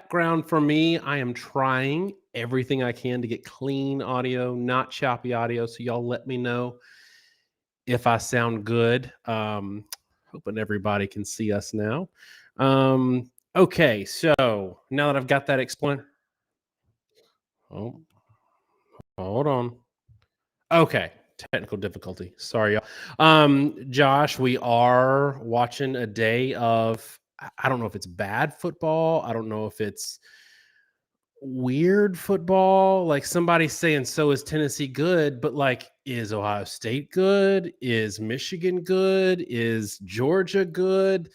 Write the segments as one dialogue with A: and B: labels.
A: background for me. I am trying everything I can to get clean audio, not choppy audio. So y'all let me know if I sound good. Hoping everybody can see us now. Okay, so now that I've got that explained, oh, hold on. Okay, technical difficulty. Sorry, y'all. Josh, we are watching a day of. I don't know if it's bad football. I don't know if it's weird football. Like somebody's saying, so is Tennessee good? But like, is Ohio State good? Is Michigan good? Is Georgia good?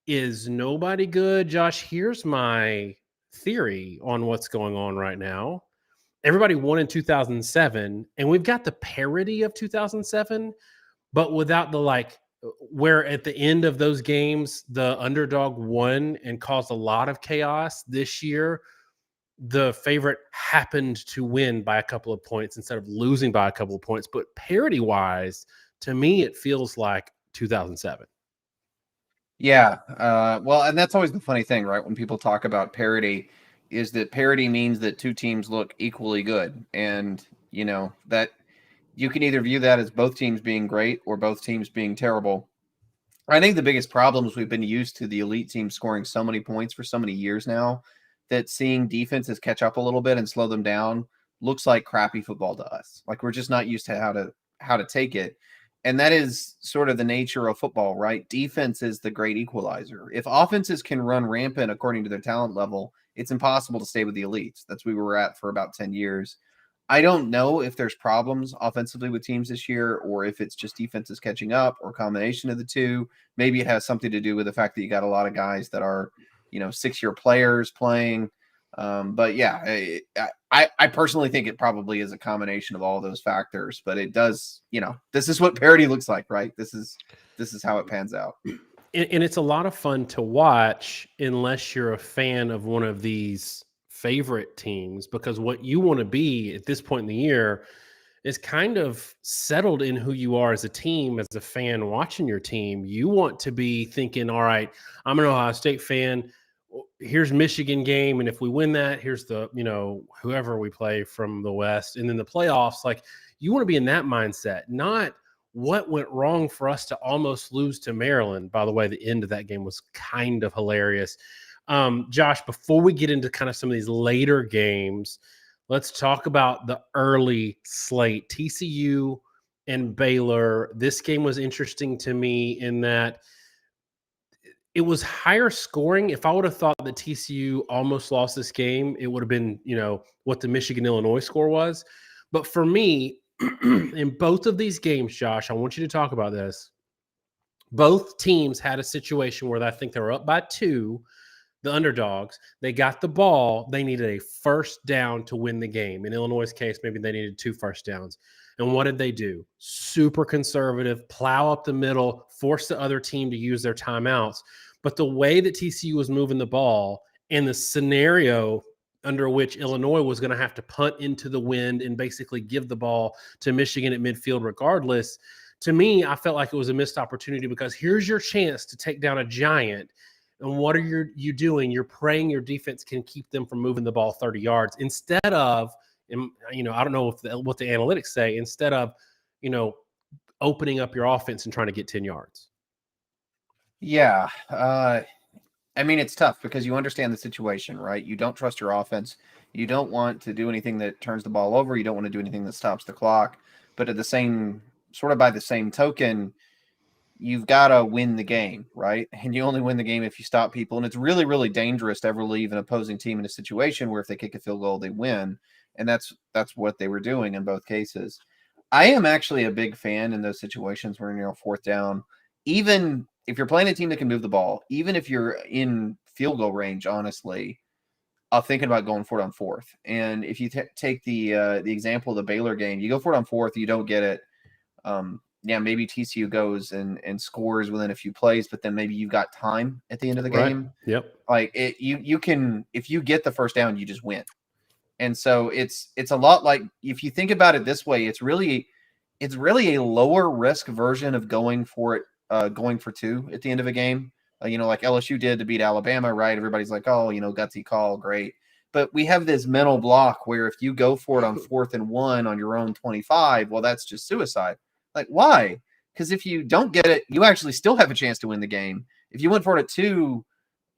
A: Is nobody good? Josh, here's my theory on what's going on right now. Everybody won in 2007, and we've got the parody of 2007, but without the like, where at the end of those games, the underdog won and caused a lot of chaos. This year, the favorite happened to win by a couple of points instead of losing by a couple of points. But parity wise, to me, it feels like 2007.
B: Yeah. Well, and that's always the funny thing, right? When people talk about parity, is that parity means that two teams look equally good. And, that you can either view that as both teams being great or both teams being terrible. I think the biggest problem is we've been used to the elite team scoring so many points for so many years now that seeing defenses catch up a little bit and slow them down looks like crappy football to us. Like we're just not used to how to take it. And that is sort of the nature of football, right? Defense is the great equalizer. If offenses can run rampant according to their talent level, it's impossible to stay with the elites. That's where we were at for about 10 years. I don't know if there's problems offensively with teams this year or if it's just defenses catching up or a combination of the two. Maybe it has something to do with the fact that you got a lot of guys that are, 6-year players playing. But yeah, I personally think it probably is a combination of all those factors, but it does, this is what parity looks like, right? This is how it pans out.
A: And it's a lot of fun to watch unless you're a fan of one of these favorite teams, because what you want to be at this point in the year is kind of settled in who you are as a team, as a fan watching your team. You want to be thinking, all right, I'm an Ohio State fan. Here's Michigan game. And if we win that, here's the, whoever we play from the West. And then the playoffs, like you want to be in that mindset, not what went wrong for us to almost lose to Maryland. By the way, the end of that game was kind of hilarious. Josh, before we get into kind of some of these later games, let's talk about the early slate. TCU and Baylor. This game was interesting to me in that it was higher scoring. If I would have thought that TCU almost lost this game, it would have been, what the Michigan-Illinois score was. But for me, in both of these games, Josh, I want you to talk about this. Both teams had a situation where I think they were up by 2, the underdogs. They got the ball. They needed a first down to win the game. In Illinois' case, maybe they needed 2 first downs. And what did they do? Super conservative, plow up the middle, force the other team to use their timeouts. But the way that TCU was moving the ball and the scenario under which Illinois was going to have to punt into the wind and basically give the ball to Michigan at midfield regardless, to me, I felt like it was a missed opportunity, because here's your chance to take down a giant. And what are you doing? You're praying your defense can keep them from moving the ball 30 yards instead of, I don't know what the analytics say, instead of, opening up your offense and trying to get 10 yards.
B: Yeah. It's tough because you understand the situation, right? You don't trust your offense. You don't want to do anything that turns the ball over. You don't want to do anything that stops the clock. But by the same token, you've got to win the game, right? And you only win the game if you stop people. And it's really, really dangerous to ever leave an opposing team in a situation where if they kick a field goal, they win. And that's what they were doing in both cases. I am actually a big fan in those situations where, fourth down, even if you're playing a team that can move the ball, even if you're in field goal range, honestly, of thinking about going for it on fourth. And if you take the example of the Baylor game, you go for it on fourth, you don't get it. Maybe TCU goes and scores within a few plays, but then maybe you've got time at the end of the game.
A: Yep.
B: Like you can, if you get the first down, you just win. And so it's a lot like, if you think about it this way, it's really a lower risk version of going for 2 at the end of a game. like LSU did to beat Alabama, right? Everybody's like, oh, gutsy call, great. But we have this mental block where if you go for it on 4th and 1 on your own 25, well, that's just suicide. Like, why? Because if you don't get it, you actually still have a chance to win the game. If you went for it at 2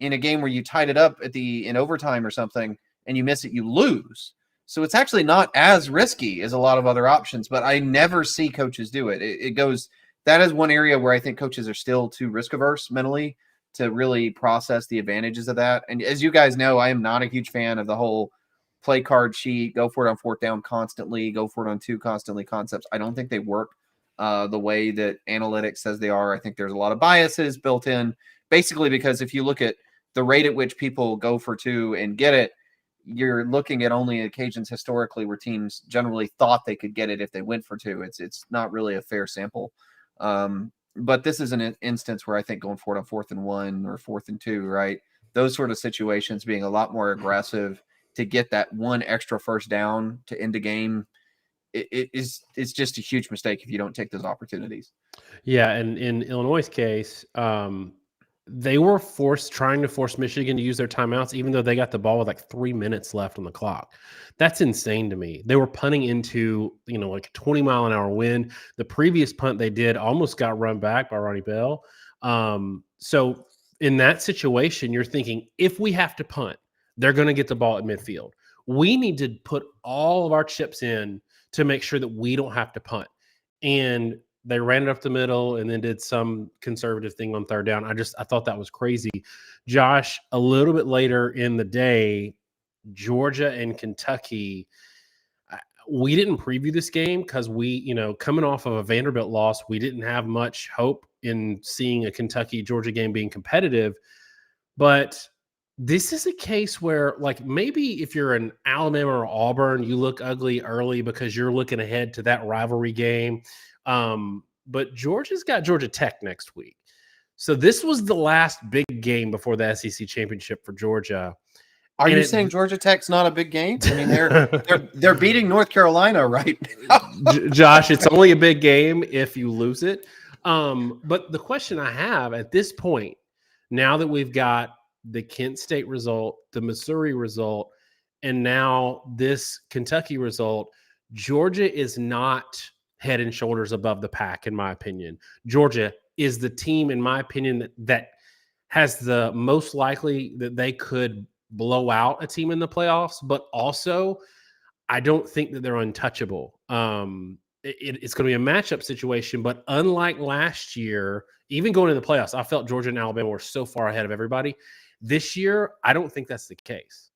B: in a game where you tied it up in overtime or something and you miss it, you lose. So it's actually not as risky as a lot of other options, but I never see coaches do it. It goes, that is one area where I think coaches are still too risk averse mentally to really process the advantages of that. And as you guys know, I am not a huge fan of the whole play card sheet, go for it on 4th down constantly, go for it on 2 constantly concepts. I don't think they work the way that analytics says they are. I think there's a lot of biases built in, basically because if you look at the rate at which people go for 2 and get it, you're looking at only occasions historically where teams generally thought they could get it if they went for 2. It's not really a fair sample. But this is an instance where I think going for it on 4th and 1 or 4th and 2, right? Those sort of situations, being a lot more aggressive to get that one extra first down to end a game, it's just a huge mistake if you don't take those opportunities.
A: Yeah, and in Illinois' case, they were trying to force Michigan to use their timeouts, even though they got the ball with like 3 minutes left on the clock. That's insane to me. They were punting into, like a 20-mile-an-hour wind. The previous punt they did almost got run back by Ronnie Bell. So in that situation, you're thinking, if we have to punt, they're going to get the ball at midfield. We need to put all of our chips in to make sure that we don't have to punt. And they ran it up the middle and then did some conservative thing on 3rd down. I thought that was crazy. Josh, a little bit later in the day, Georgia and Kentucky, we didn't preview this game because we, coming off of a Vanderbilt loss, we didn't have much hope in seeing a Kentucky-Georgia game being competitive. But this is a case where, like, maybe if you're an Alabama or Auburn, you look ugly early because you're looking ahead to that rivalry game. But Georgia's got Georgia Tech next week. So this was the last big game before the SEC championship for Georgia.
B: Are you saying Georgia Tech's not a big game? I mean, they're beating North Carolina right now.
A: Josh, it's only a big game if you lose it. But the question I have at this point, now that we've got the Kent State result, the Missouri result, and now this Kentucky result, Georgia is not head and shoulders above the pack, in my opinion. Georgia is the team, in my opinion, that has the most likely that they could blow out a team in the playoffs, but also I don't think that they're untouchable. It's going to be a matchup situation, but unlike last year, even going into the playoffs, I felt Georgia and Alabama were so far ahead of everybody. This year, I don't think that's the case.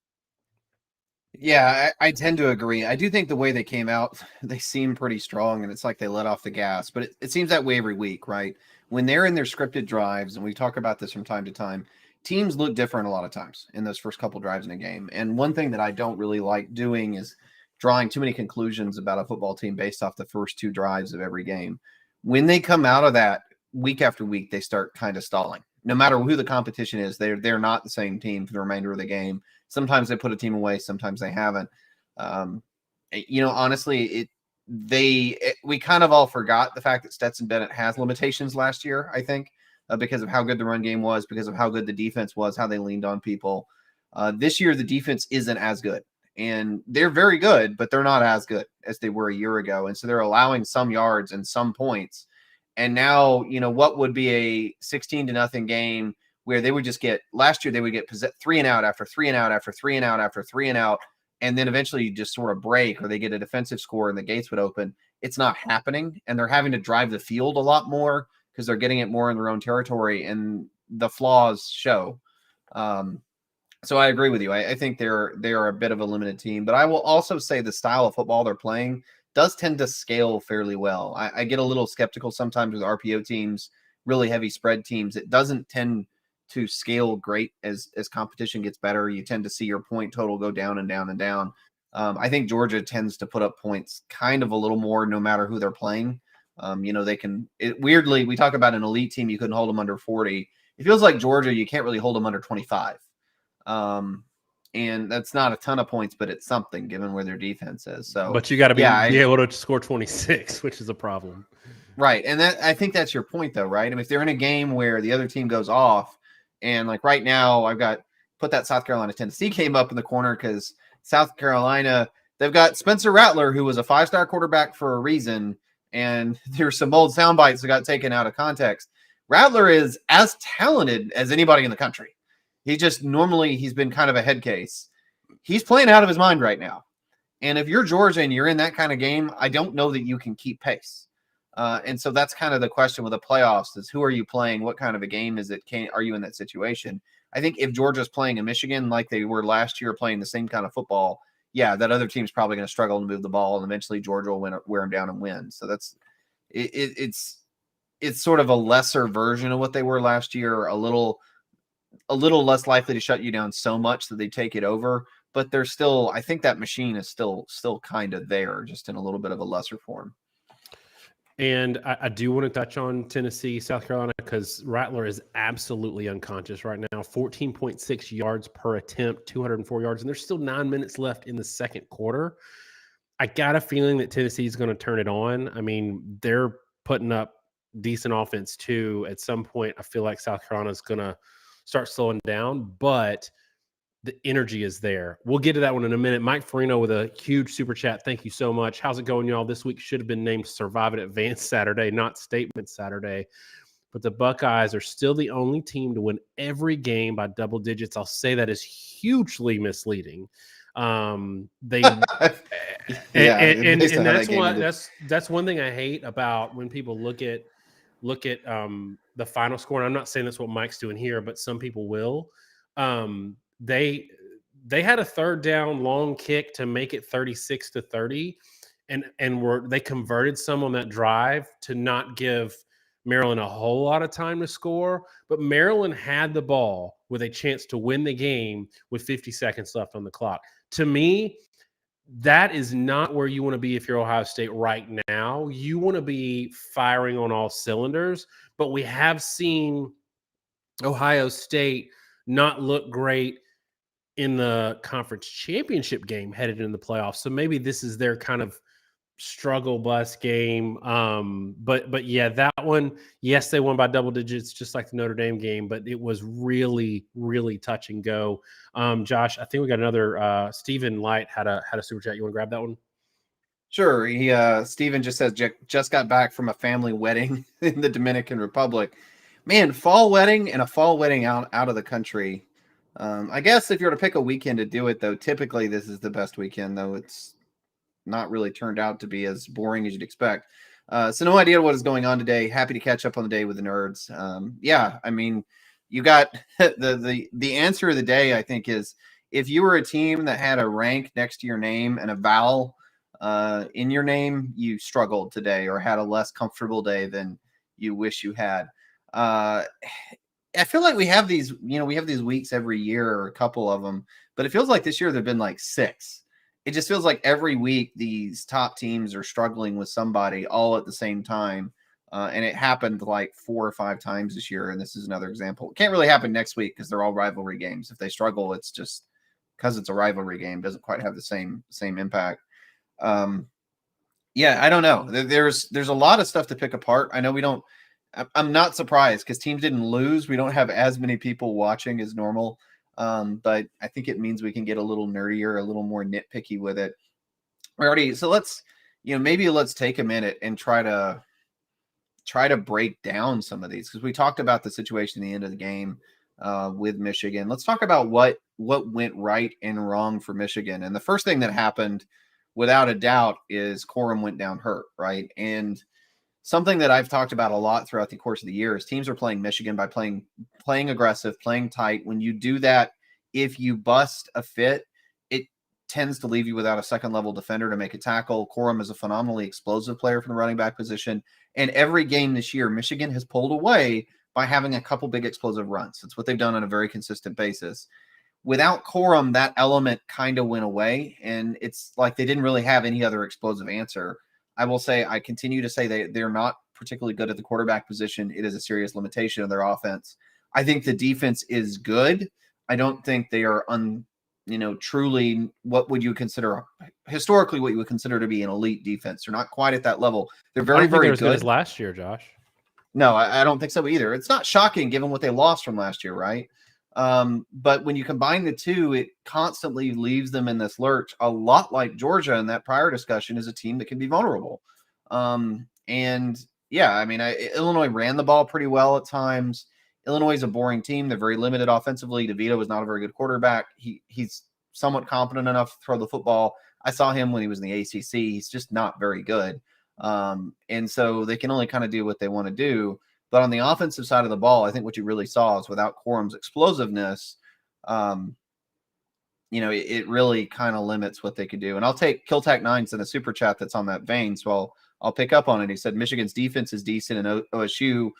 B: Yeah, I tend to agree. I do think the way they came out, they seem pretty strong, and it's like they let off the gas. But it seems that way every week, right? When they're in their scripted drives, and we talk about this from time to time, teams look different a lot of times in those first couple drives in a game. And one thing that I don't really like doing is drawing too many conclusions about a football team based off the first 2 drives of every game. When they come out of that week after week, they start kind of stalling. No matter who the competition is, they're not the same team for the remainder of the game. Sometimes they put a team away, sometimes they haven't. Honestly, we kind of all forgot the fact that Stetson Bennett has limitations last year, I think, because of how good the run game was, because of how good the defense was, how they leaned on people. This year, the defense isn't as good. And they're very good, but they're not as good as they were a year ago. And so they're allowing some yards and some points. And now, what would be a 16-0 game where they would just get, last year they would get 3 and out after 3 and out after 3 and out after 3 and out. And then eventually you just sort of break, or they get a defensive score and the gates would open. It's not happening. And they're having to drive the field a lot more because they're getting it more in their own territory, and the flaws show. So I agree with you. I think they're a bit of a limited team, but I will also say the style of football they're playing does tend to scale fairly well. I get a little skeptical sometimes with RPO teams, really heavy spread teams. It doesn't tend to scale great as competition gets better. You tend to see your point total go down and down and down. I think Georgia tends to put up points kind of a little more no matter who they're playing. They can weirdly, we talk about an elite team, you couldn't hold them under 40. It feels like Georgia, you can't really hold them under 25. And that's not a ton of points, but it's something given where their defense is. So,
A: but you got to be able to score 26, which is a problem.
B: Right. And I think that's your point though, right? I mean, if they're in a game where the other team goes off, And like right now, I've got put that South Carolina Tennessee game up in the corner because South Carolina, they've got Spencer Rattler, who was a 5-star quarterback for a reason. And there's some old sound bites that got taken out of context. Rattler is as talented as anybody in the country. He's been kind of a head case. He's playing out of his mind right now. And if you're Georgia and you're in that kind of game, I don't know that you can keep pace. And so that's kind of the question with the playoffs is who are you playing? What kind of a game is it? Are you in that situation? I think if Georgia's playing in Michigan like they were last year, playing the same kind of football, yeah, that other team's probably going to struggle to move the ball, and eventually Georgia will wear them down and win. So it's sort of a lesser version of what they were last year, a little less likely to shut you down so much that they take it over. But they're still, I think that machine is still kind of there, just in a little bit of a lesser form.
A: And I do want to touch on Tennessee, South Carolina, because Rattler is absolutely unconscious right now. 14.6 yards per attempt, 204 yards, and there's still 9 minutes left in the second quarter. I got a feeling that Tennessee is going to turn it on. I mean, they're putting up decent offense too. At some point, I feel like South Carolina is going to start slowing down, but the energy is there. We'll get to that one in a minute. Mike Farino with a huge super chat. Thank you so much. How's it going, y'all? This week should have been named Survive It Advanced Saturday, not Statement Saturday. But the Buckeyes are still the only team to win every game by double digits. I'll say that is hugely misleading. They and that's one thing I hate about when people look at the final score. And I'm not saying that's what Mike's doing here, but some people will. They had a third down long kick to make it 36-30, and they converted some on that drive to not give Maryland a whole lot of time to score. But Maryland had the ball with a chance to win the game with 50 seconds left on the clock. To me, that is not where you want to be if you're Ohio State right now. You want to be firing on all cylinders, but we have seen Ohio State not look great in the conference championship game headed into the playoffs. So maybe this is their kind of struggle bus game. But yeah, that one, yes, they won by double digits, just like the Notre Dame game, but it was really, really touch and go. Josh, I think we got another Stephen Light had a super chat. You want to grab that one?
B: Sure. Stephen just says just got back from a family wedding in the Dominican Republic. Man, fall wedding and a fall wedding out of the country. I guess if you were to pick a weekend to do it, though, typically this is the best weekend, though it's not really turned out to be as boring as you'd expect. So no idea what is going on today. Happy to catch up on the day with the nerds. Yeah, I mean, you got the answer of the day, I think, is if you were a team that had a rank next to your name and a vowel in your name, you struggled today or had a less comfortable day than you wish you had. I feel like we have these weeks every year, or a couple of them, but it feels like this year there've been like 6. It just feels like every week these top teams are struggling with somebody all at the same time. And it happened like 4 or 5 times this year. And this is another example. It can't really happen next week because they're all rivalry games. If they struggle, it's just because it's a rivalry game, doesn't quite have the same impact. Yeah, I don't know. There's a lot of stuff to pick apart. I know I'm not surprised because teams didn't lose. We don't have as many people watching as normal. But I think it means we can get a little nerdier, a little more nitpicky with it. So let's take a minute and try to break down some of these, because we talked about the situation at the end of the game with Michigan. Let's talk about what went right and wrong for Michigan. And the first thing that happened, without a doubt, is Corum went down hurt, right? And something that I've talked about a lot throughout the course of the year is teams are playing Michigan by playing aggressive, playing tight. When you do that, if you bust a fit, it tends to leave you without a second-level defender to make a tackle. Corum is a phenomenally explosive player from the running back position. And every game this year, Michigan has pulled away by having a couple big explosive runs. That's what they've done on a very consistent basis. Without Corum, that element kind of went away, and it's like they didn't really have any other explosive answer. I will say, I continue to say they're not particularly good at the quarterback position. It is a serious limitation of their offense. I think the defense is good. I don't think they are truly what would you consider historically what you would consider to be an elite defense. They're not quite at that level. They're very, very good.
A: As last year, Josh.
B: No, I don't think so either. It's not shocking given what they lost from last year, right? But when you combine the two, it constantly leaves them in this lurch, a lot like Georgia in that prior discussion is a team that can be vulnerable. And yeah, I mean, Illinois ran the ball pretty well at times. Illinois is a boring team. They're very limited offensively. DeVito is not a very good quarterback. He's somewhat competent enough to throw the football. I saw him when he was in the ACC. He's just not very good. And so they can only kind of do what they want to do. But on the offensive side of the ball, I think what you really saw is without Quorum's explosiveness, it really kind of limits what they could do. And I'll take Killtack Nines in a super chat that's on that vein. So I'll pick up on it. He said Michigan's defense is decent and OSU.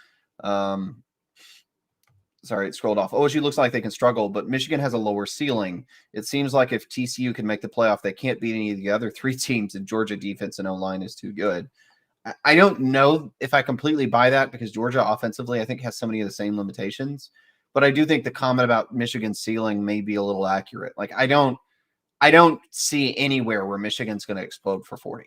B: Sorry, it scrolled off. OSU looks like they can struggle, but Michigan has a lower ceiling. It seems like if TCU can make the playoff, they can't beat any of the other three teams, and Georgia defense and O-line is too good. I don't know if I completely buy that because Georgia offensively, I think, has so many of the same limitations. But I do think the comment about Michigan's ceiling may be a little accurate. Like I don't see anywhere where Michigan's going to explode for 40.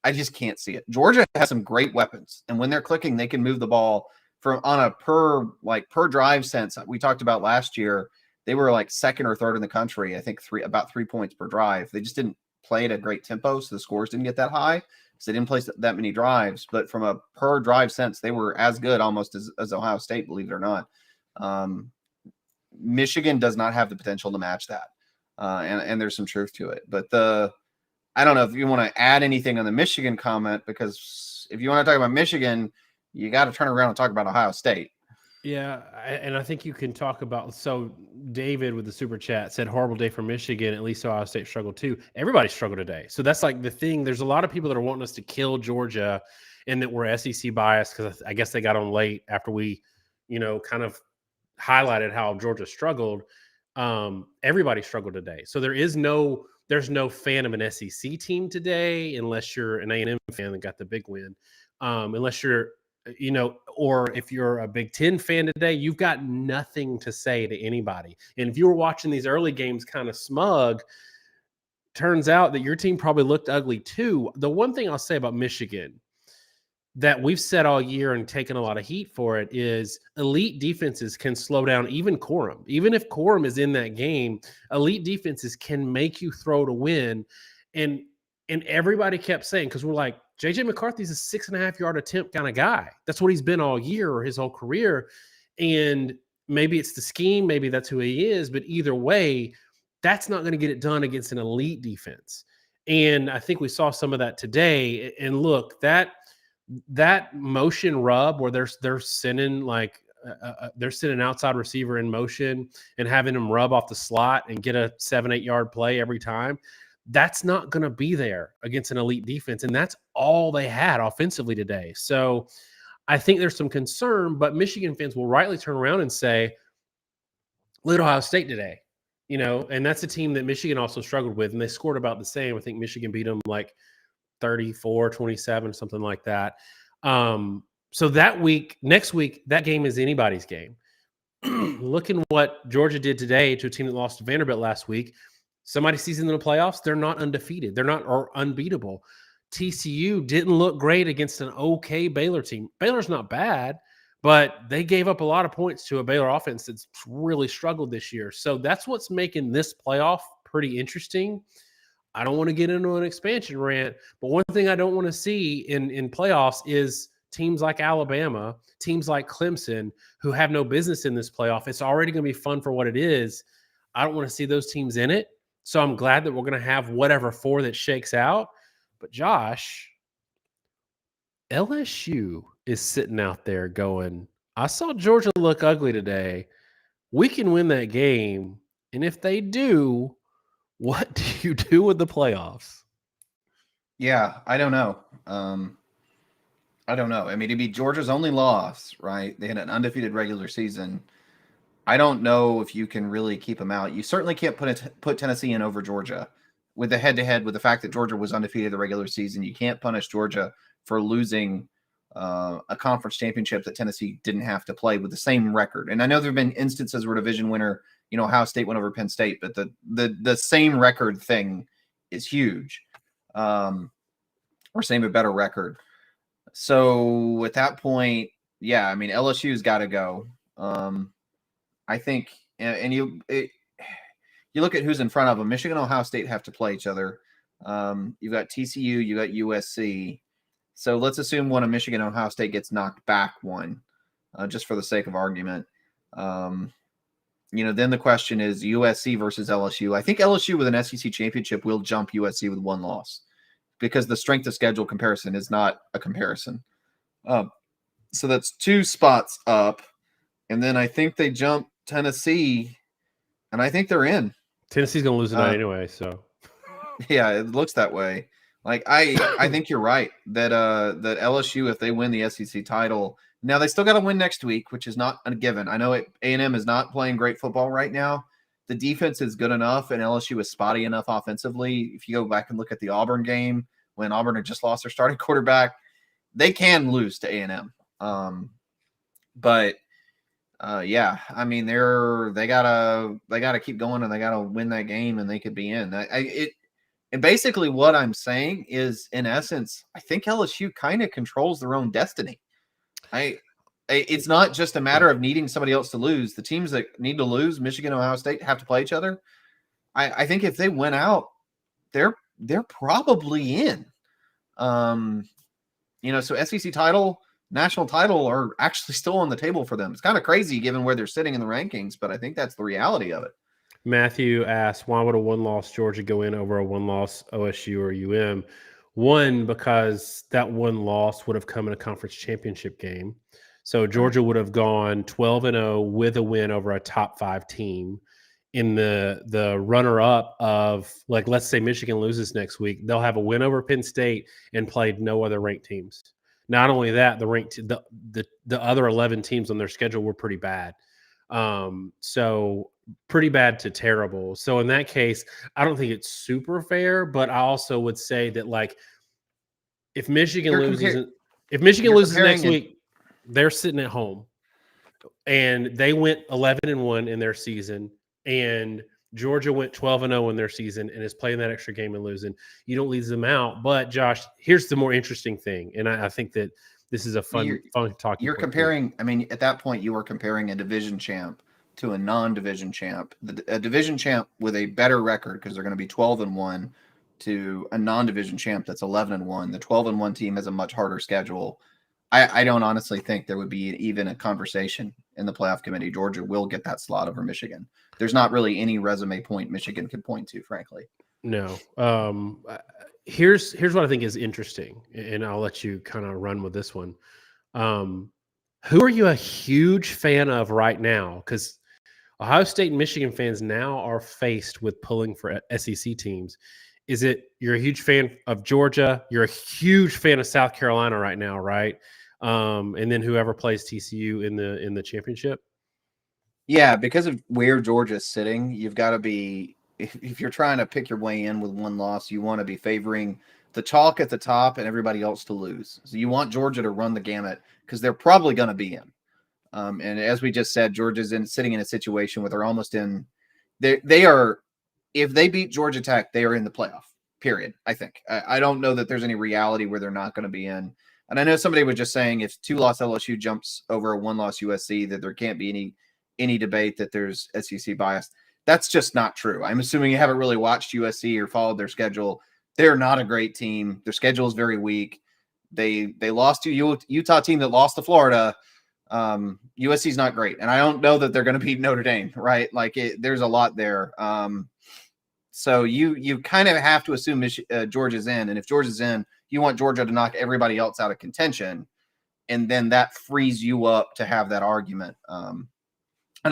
B: I just can't see it. Georgia has some great weapons, and when they're clicking, they can move the ball from on a per drive sense. We talked about last year, they were like second or third in the country. I think about 3 points per drive. They just didn't play at a great tempo, so the scores didn't get that high. So they didn't play that many drives, but from a per drive sense, they were as good almost as Ohio State, believe it or not. Michigan does not have the potential to match that. And there's some truth to it. But I don't know if you want to add anything on the Michigan comment, because if you want to talk about Michigan, you got to turn around and talk about Ohio State.
A: Yeah, and I think you can talk about. So David with the super chat said horrible day for Michigan. At least Ohio State struggled too. Everybody struggled today. So that's like the thing. There's a lot of people that are wanting us to kill Georgia, and that we're SEC biased because I guess they got on late after we, kind of highlighted how Georgia struggled. Everybody struggled today. So there's no fan of an SEC team today, unless you're an A&M fan that got the big win. Unless you're or if you're a Big Ten fan today, you've got nothing to say to anybody. And if you were watching these early games kind of smug, turns out that your team probably looked ugly too. The one thing I'll say about Michigan that we've said all year and taken a lot of heat for it is elite defenses can slow down even Corum. Even if Corum is in that game, elite defenses can make you throw to win. And everybody kept saying, because we're like, JJ McCarthy's a 6.5 yard attempt kind of guy. That's what he's been all year or his whole career. And maybe it's the scheme, maybe that's who he is, but either way, that's not going to get it done against an elite defense. And I think we saw some of that today. And look, that motion rub where they're sending they're sending an outside receiver in motion and having him rub off the slot and get a 7-8 yard play every time. That's not going to be there against an elite defense. And that's all they had offensively today. So I think there's some concern, but Michigan fans will rightly turn around and say, look at Ohio State today, and that's a team that Michigan also struggled with. And they scored about the same. I think Michigan beat them like 34-27, something like that. So next week, that game is anybody's game. Looking what Georgia did today to a team that lost to Vanderbilt last week. Somebody sees them in the playoffs, they're not undefeated. They're not unbeatable. TCU didn't look great against an okay Baylor team. Baylor's not bad, but they gave up a lot of points to a Baylor offense that's really struggled this year. So that's what's making this playoff pretty interesting. I don't want to get into an expansion rant, but one thing I don't want to see in playoffs is teams like Alabama, teams like Clemson, who have no business in this playoff. It's already going to be fun for what it is. I don't want to see those teams in it. So I'm glad that we're going to have whatever 4 that shakes out. But Josh, LSU is sitting out there going, I saw Georgia look ugly today. We can win that game. And if they do, what do you do with the playoffs?
B: Yeah, I don't know. I don't know. I mean, it'd be Georgia's only loss, right? They had an undefeated regular season. I don't know if you can really keep them out. You certainly can't put Tennessee in over Georgia with the head-to-head, with the fact that Georgia was undefeated the regular season. You can't punish Georgia for losing a conference championship that Tennessee didn't have to play with the same record. And I know there have been instances where division winner, Ohio State went over Penn State, but the same record thing is huge. Or same a better record. So at that point, yeah, I mean LSU's got to go. I think, and you look at who's in front of them. Michigan, Ohio State have to play each other. You've got TCU, you got USC. So let's assume one of Michigan and Ohio State gets knocked back one, just for the sake of argument. Then the question is USC versus LSU. I think LSU with an SEC championship will jump USC with one loss because the strength of schedule comparison is not a comparison. So that's 2 spots up. And then I think they jump Tennessee, and I think they're in.
A: Tennessee's going to lose tonight anyway, so.
B: Yeah, it looks that way. Like I think you're right that LSU, if they win the SEC title, now they still got to win next week, which is not a given. I know A&M is not playing great football right now. The defense is good enough, and LSU is spotty enough offensively. If you go back and look at the Auburn game when Auburn had just lost their starting quarterback, they can lose to A&M. Yeah, I mean they gotta keep going, and they gotta win that game, and they could be in. And basically what I'm saying is, in essence, I think LSU kind of controls their own destiny. It's not just a matter of needing somebody else to lose. The teams that need to lose, Michigan and Ohio State, have to play each other. I think if they win out, they're probably in. So SEC title, national title are actually still on the table for them. It's kind of crazy given where they're sitting in the rankings, but I think that's the reality of it.
A: Matthew asks, why would a one-loss Georgia go in over a one-loss OSU or UM? One, because that one loss would have come in a conference championship game. So Georgia would have gone 12-0 with a win over a top 5 team. In the runner-up of, like, let's say Michigan loses next week, they'll have a win over Penn State and played no other ranked teams. Not only that, the other 11 teams on their schedule were pretty bad. So pretty bad to terrible. So in that case, I don't think it's super fair, but I also would say that, like, if Michigan loses next week, they're sitting at home and they went 11-1 in their season, and Georgia went 12-0 in their season and is playing that extra game and losing. You don't leave them out. But Josh, here's the more interesting thing, and I think that this is a fun talking.
B: You're comparing. I mean, at that point, you were comparing a division champ to a non-division champ. A division champ with a better record, because they're going to be 12-1, to a non-division champ that's 11-1. The 12-1 team has a much harder schedule. I don't honestly think there would be even a conversation in the playoff committee. Georgia will get that slot over Michigan. There's not really any resume point Michigan could point to, frankly.
A: No. Here's what I think is interesting, and I'll let you kind of run with this one. Who are you a huge fan of right now? Because Ohio State and Michigan fans now are faced with pulling for SEC teams. Is it you're a huge fan of Georgia? You're a huge fan of South Carolina right now, right? And then whoever plays TCU in the championship?
B: Yeah, because of where Georgia's sitting, you've got to be, if you're trying to pick your way in with one loss, you want to be favoring the chalk at the top and everybody else to lose. So you want Georgia to run the gamut because they're probably going to be in. And as we just said, Georgia's sitting in a situation where they're almost in. They are, if they beat Georgia Tech, they are in the playoff. Period. I think. I don't know that there's any reality where they're not going to be in. And I know somebody was just saying if 2-loss LSU jumps over a 1-loss USC, that there can't be any debate that there's SEC bias. That's just not true. I'm assuming you haven't really watched USC or followed their schedule. They're not a great team. Their schedule is very weak. They lost to Utah team that lost to Florida. USC is not great, and I don't know that they're going to beat Notre Dame. Right? Like there's a lot there. So you kind of have to assume Georgia's in, and if Georgia's in, you want Georgia to knock everybody else out of contention, and then that frees you up to have that argument. And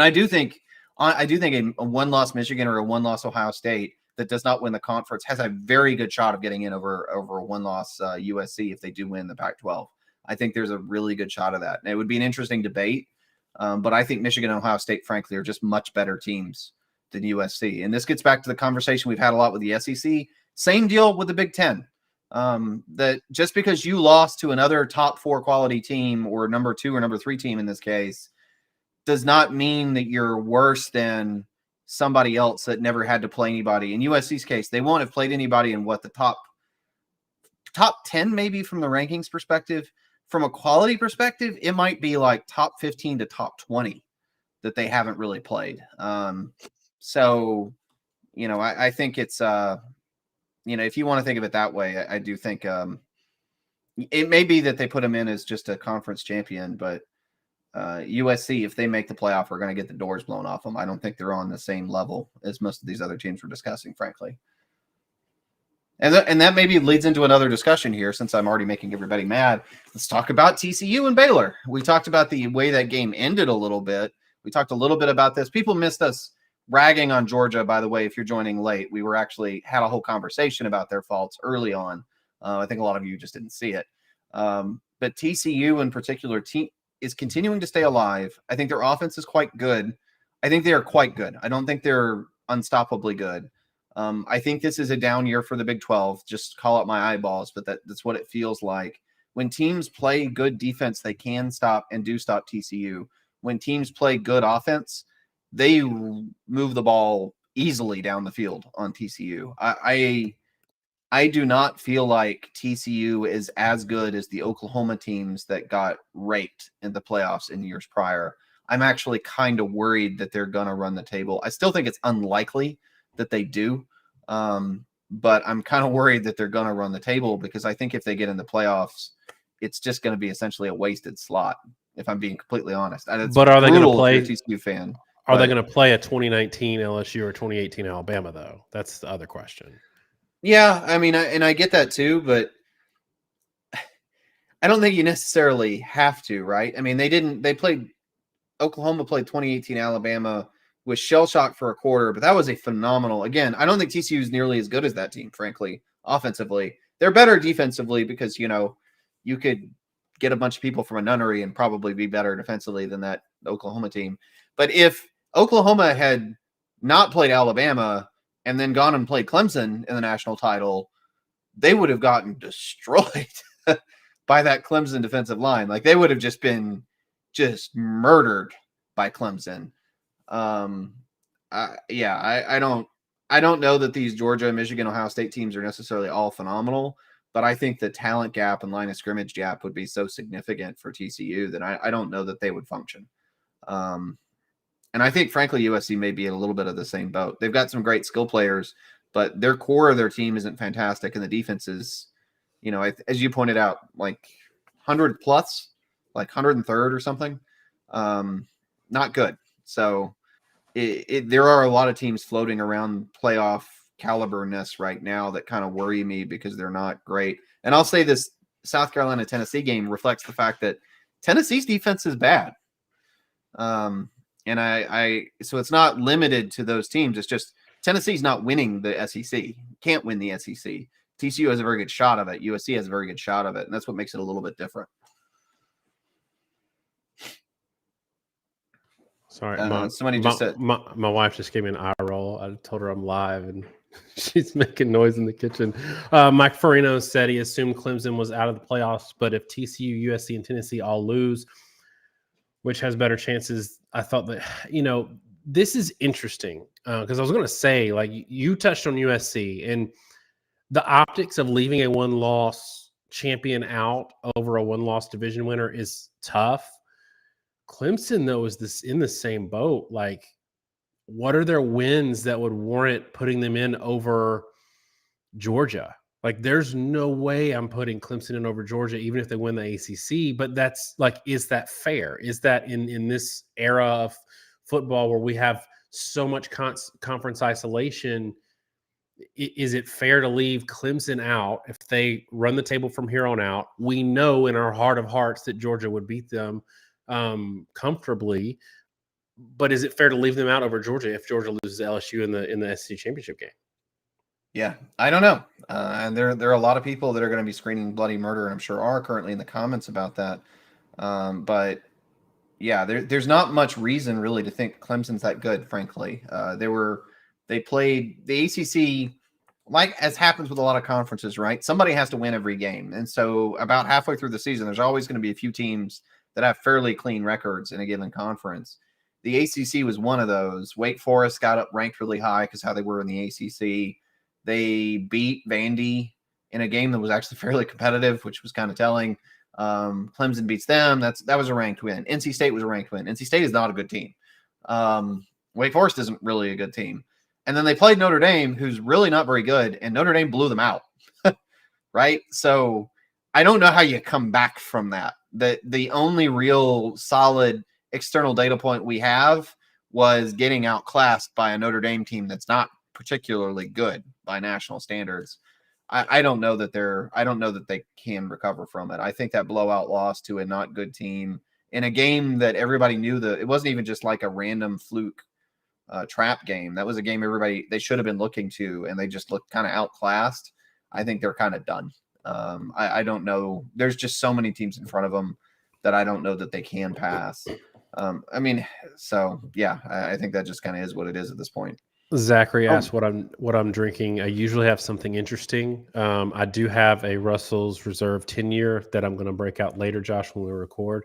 B: I do think a 1-loss Michigan or a 1-loss Ohio State that does not win the conference has a very good shot of getting in over a 1-loss USC if they do win the Pac-12. I think there's a really good shot of that. And it would be an interesting debate, but I think Michigan and Ohio State, frankly, are just much better teams than USC. And this gets back to the conversation we've had a lot with the SEC. Same deal with the Big Ten. That just because you lost to another top 4 quality team or number 2 or number 3 team in this case does not mean that you're worse than somebody else that never had to play anybody. In USC's case, they won't have played anybody in the top 10 maybe from the rankings perspective, from a quality perspective, it might be like top 15 to top 20 that they haven't really played. So, I think it's, if you want to think of it that way, I do think it may be that they put them in as just a conference champion, but USC, if they make the playoff, are going to get the doors blown off them. I don't think they're on the same level as most of these other teams we're discussing, frankly. And that maybe leads into another discussion here, since I'm already making everybody mad. Let's talk about TCU and Baylor. We talked about the way that game ended a little bit. We talked a little bit about this. People missed us ragging on Georgia, by the way, if you're joining late. We were actually had a whole conversation about their faults early on. I think a lot of you just didn't see it. But TCU in particular is continuing to stay alive. I think their offense is quite good. I think they are quite good. I don't think they're unstoppably good. I think this is a down year for the Big 12. Just call out my eyeballs, but that's what it feels like. When teams play good defense, they can stop and do stop TCU. When teams play good offense, they move the ball easily down the field on TCU. I do not feel like TCU is as good as the Oklahoma teams that got raped in the playoffs in years prior. I'm actually kind of worried that they're going to run the table. I still think it's unlikely that they do, but I'm kind of worried that they're going to run the table, because I think if they get in the playoffs, it's just going to be essentially a wasted slot, if I'm being completely honest.
A: But are they going to play?
B: If you're a TCU fan.
A: Are they going to play a 2019 LSU or 2018 Alabama, though? That's the other question.
B: Yeah, I mean, I get that too, but I don't think you necessarily have to, right? I mean, Oklahoma played 2018 Alabama with shell shock for a quarter, but that was a phenomenal, again, I don't think TCU is nearly as good as that team, frankly, offensively. They're better defensively because, you could get a bunch of people from a nunnery and probably be better defensively than that Oklahoma team. But if Oklahoma had not played Alabama and then gone and played Clemson in the national title, they would have gotten destroyed by that Clemson defensive line. Like, they would have just been murdered by Clemson. I don't know that these Georgia, Michigan, Ohio State teams are necessarily all phenomenal, but I think the talent gap and line of scrimmage gap would be so significant for TCU that I don't know that they would function. And I think, frankly, USC may be in a little bit of the same boat. They've got some great skill players, but their core of their team isn't fantastic, and the defense is, as you pointed out, like 100 plus, like 103rd or something. Not good. So there are a lot of teams floating around playoff caliberness right now that kind of worry me because they're not great. And I'll say this South Carolina-Tennessee game reflects the fact that Tennessee's defense is bad. And so it's not limited to those teams. It's just Tennessee's not winning the SEC. Can't win the SEC. TCU has a very good shot of it. USC has a very good shot of it. And that's what makes it a little bit different.
A: Sorry,
B: somebody just said
A: my wife just gave me an eye roll. I told her I'm live and she's making noise in the kitchen. Mike Farino said he assumed Clemson was out of the playoffs, but if TCU, USC, and Tennessee all lose, which has better chances? I thought that, this is interesting because I was going to say, like, you touched on USC and the optics of leaving a one-loss champion out over a one-loss division winner is tough. Clemson, though, is in the same boat. Like, what are their wins that would warrant putting them in over Georgia? Like, there's no way I'm putting Clemson in over Georgia, even if they win the ACC. But that's like, is that fair? Is that in this era of football where we have so much conference isolation, is it fair to leave Clemson out if they run the table from here on out? We know in our heart of hearts that Georgia would beat them comfortably, but is it fair to leave them out over Georgia if Georgia loses LSU in the SEC championship game?
B: Yeah, I don't know. And there are a lot of people that are going to be screaming bloody murder, and I'm sure are currently in the comments about that. But yeah, there's not much reason really to think Clemson's that good, frankly. They played the ACC, like as happens with a lot of conferences, right? Somebody has to win every game. And so about halfway through the season, there's always going to be a few teams that have fairly clean records in a given conference. The ACC was one of those. Wake Forest got up ranked really high because how they were in the ACC. They beat Vandy in a game that was actually fairly competitive, which was kind of telling. Clemson beats them. That was a ranked win. NC State was a ranked win. NC State is not a good team. Wake Forest isn't really a good team. And then they played Notre Dame, who's really not very good, and Notre Dame blew them out. Right? So I don't know how you come back from that. The only real solid external data point we have was getting outclassed by a Notre Dame team that's not particularly good by national standards. I don't know that they can recover from it. I think that blowout loss to a not good team in a game that everybody knew that it wasn't even just like a random fluke trap game. That was a game they should have been looking to, and they just looked kind of outclassed. I think they're kind of done. I don't know. There's just so many teams in front of them that I don't know that they can pass. I think that just kind of is what it is at this point.
A: Zachary asked what I'm drinking. I usually have something interesting. I do have a Russell's Reserve 10-year that I'm going to break out later, Josh, when we record.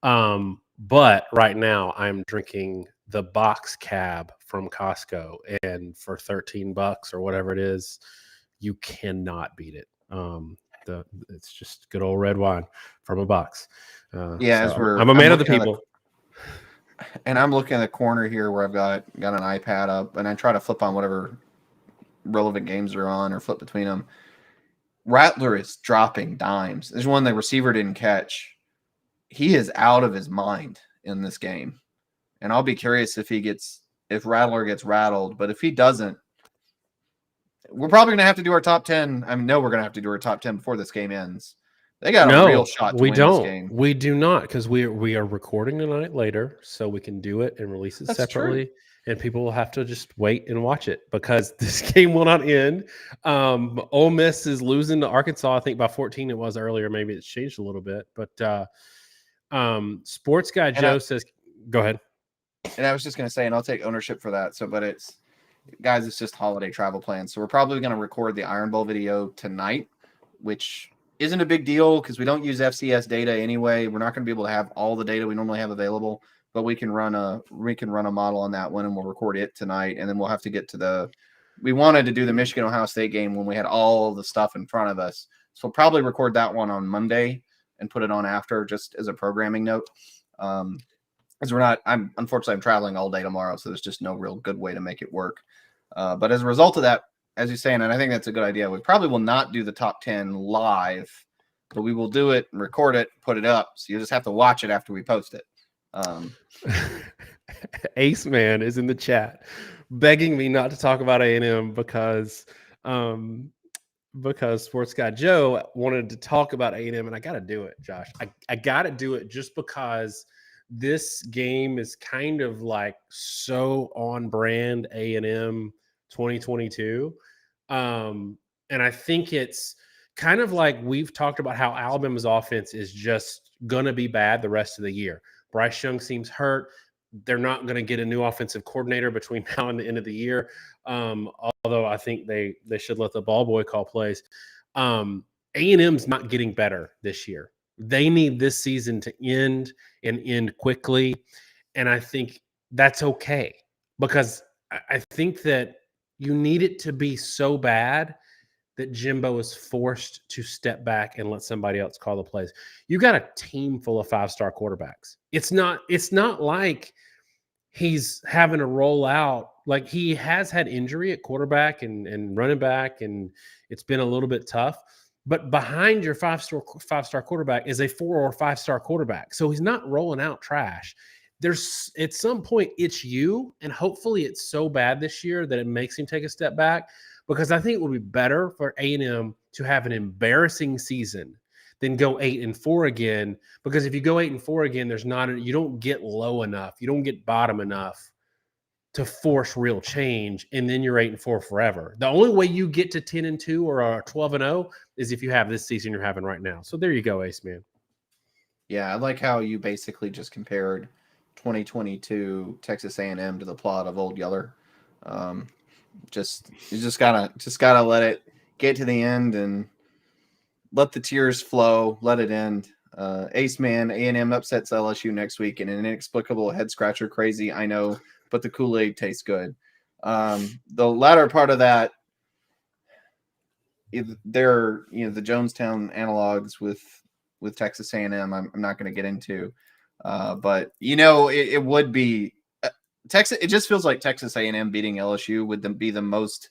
A: But right now I'm drinking the box cab from Costco, and for $13 or whatever it is, you cannot beat it. It's just good old red wine from a box. I'm a man of the people.
B: And I'm looking at the corner here where I've got an iPad up, and I try to flip on whatever relevant games are on or flip between them. Rattler is dropping dimes. There's one the receiver didn't catch. He is out of his mind in this game. And I'll be curious if Rattler gets rattled. But if he doesn't, we're probably going to have to do our top 10. I know we're going to have to do our top 10 before this game ends. They got a real shot to win this game.
A: We do not, because we are recording tonight later, so we can do it and release it separately. True. And people will have to just wait and watch it because this game will not end. Ole Miss is losing to Arkansas, I think by 14 it was earlier. Maybe it's changed a little bit. But Sports Guy Joe says, go ahead.
B: And I was just going to say, and I'll take ownership for that. It's just holiday travel plans. So we're probably going to record the Iron Bowl video tonight, which isn't a big deal because we don't use FCS data anyway. We're not going to be able to have all the data we normally have available, but we can run a model on that one, and we'll record it tonight. And then we'll have to get to we wanted to do the Michigan Ohio State game when we had all the stuff in front of us. So we'll probably record that one on Monday and put it on after, just as a programming note. Because I'm traveling all day tomorrow, so there's just no real good way to make it work. But as a result of that, as you're saying, and I think that's a good idea, we probably will not do the top 10 live, but we will do it and record it, put it up. So you just have to watch it after we post it.
A: Ace Man is in the chat begging me not to talk about A&M because Sports Guy Joe wanted to talk about A&M, and I got to do it, Josh. I got to do it just because this game is kind of like so on brand A&M 2022. And I think it's kind of like we've talked about how Alabama's offense is just going to be bad the rest of the year. Bryce Young seems hurt. They're not going to get a new offensive coordinator between now and the end of the year. Although I think they should let the ball boy call plays. A&M's not getting better this year. They need this season to end and end quickly. And I think that's okay, because I think that you need it to be so bad that Jimbo is forced to step back and let somebody else call the plays. You got a team full of 5-star quarterbacks. It's not like he's having to roll out. Like, he has had injury at quarterback and running back, and it's been a little bit tough. But behind your five-star quarterback is a 4 or 5-star quarterback. So he's not rolling out trash. There's at some point it's you, and hopefully it's so bad this year that it makes him take a step back, because I think it would be better for A&M to have an embarrassing season than go 8-4 again. Because if you go 8-4 again, you don't get low enough, you don't get bottom enough to force real change, and then you're 8-4 forever. The only way you get to 10-2 or 12-0 is if you have this season you're having right now. So there you go, Ace Man.
B: Yeah, I like how you basically just compared 2022 Texas A&M to the plot of Old Yeller. You just gotta let it get to the end and let the tears flow, let it end. Ace Man, A&M upsets LSU next week in an inexplicable head scratcher. Crazy, I know, but the Kool-Aid tastes good. The latter part of that, they're the Jonestown analogs with with Texas A&M. I'm not going to get into, but it would be Texas. It just feels like Texas A&M beating LSU would be the most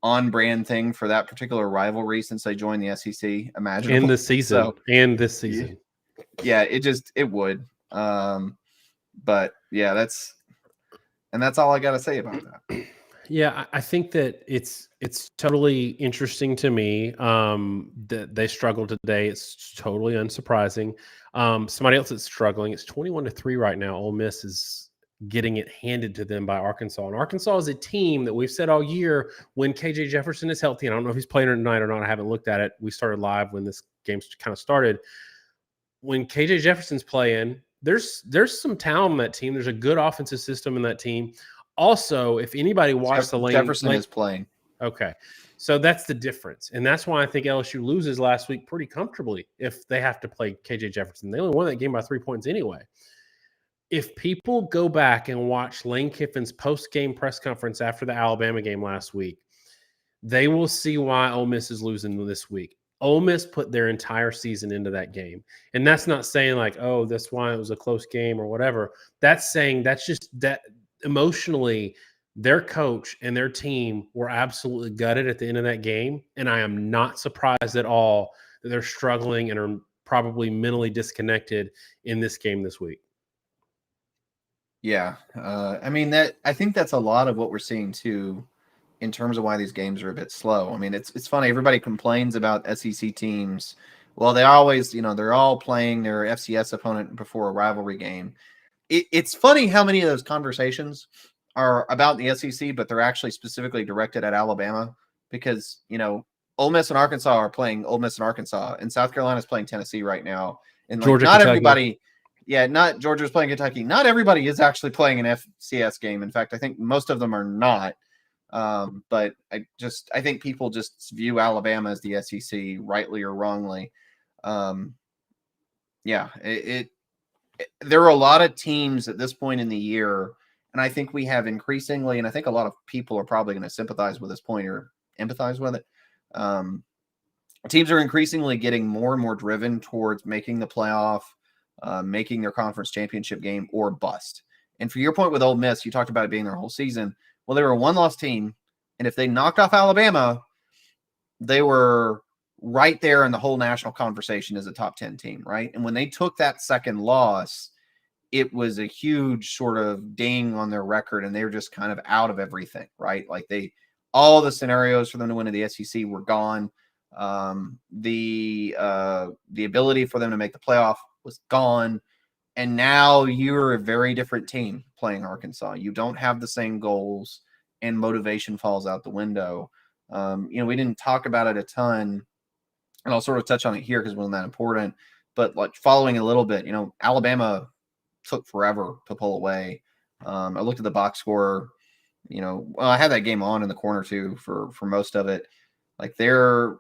B: on brand thing for that particular rivalry since they joined the SEC imaginable.
A: In the season
B: So,
A: and this season.
B: Yeah, it would. But yeah, that's all I got to say about that.
A: Yeah, I think that it's totally interesting to me that they struggled today. It's totally unsurprising. Somebody else that's struggling. It's 21-3 right now. Ole Miss is getting it handed to them by Arkansas, and Arkansas is a team that we've said all year when KJ Jefferson is healthy. And I don't know if he's playing tonight or not. I haven't looked at it. We started live when this game kind of started. When KJ Jefferson's playing, there's some talent on that team. There's a good offensive system in that team. Also, if anybody watched the Lane,
B: Jefferson is playing.
A: Okay. So that's the difference. And that's why I think LSU loses last week pretty comfortably if they have to play KJ Jefferson. They only won that game by 3 points anyway. If people go back and watch Lane Kiffin's post-game press conference after the Alabama game last week, they will see why Ole Miss is losing this week. Ole Miss put their entire season into that game. And that's not saying like, oh, that's why it was a close game or whatever. That's saying that's just that emotionally their coach and their team were absolutely gutted at the end of that game. And I am not surprised at all that they're struggling and are probably mentally disconnected in this game this week.
B: Yeah. I think that's a lot of what we're seeing too in terms of why these games are a bit slow. I mean, it's funny. Everybody complains about SEC teams. Well, they always, they're all playing their FCS opponent before a rivalry game. It's funny how many of those conversations are about the SEC, but they're actually specifically directed at Alabama because, Ole Miss and Arkansas are playing Ole Miss and Arkansas, and South Carolina's playing Tennessee right now. And
A: Georgia,
B: not
A: Kentucky.
B: Everybody, not Georgia's playing Kentucky. Not everybody is actually playing an FCS game. In fact, I think most of them are not. But I think people just view Alabama as the SEC, rightly or wrongly. There are a lot of teams at this point in the year, and I think we have increasingly, and I think a lot of people are probably going to sympathize with this point or empathize with it. Teams are increasingly getting more and more driven towards making the playoff, making their conference championship game or bust. And for your point with Ole Miss, you talked about it being their whole season. Well, they were a one-loss team, and if they knocked off Alabama, they were right there in the whole national conversation as a top 10 team, right? And when they took that second loss, it was a huge sort of ding on their record, and they were just kind of out of everything, right? Like all the scenarios for them to win in the SEC were gone. The ability for them to make the playoff was gone. And now you're a very different team playing Arkansas. You don't have the same goals, and motivation falls out the window. We didn't talk about it a ton, and I'll sort of touch on it here because it wasn't that important. But like following a little bit, Alabama took forever to pull away. I looked at the box score. I had that game on in the corner too for most of it. Like they're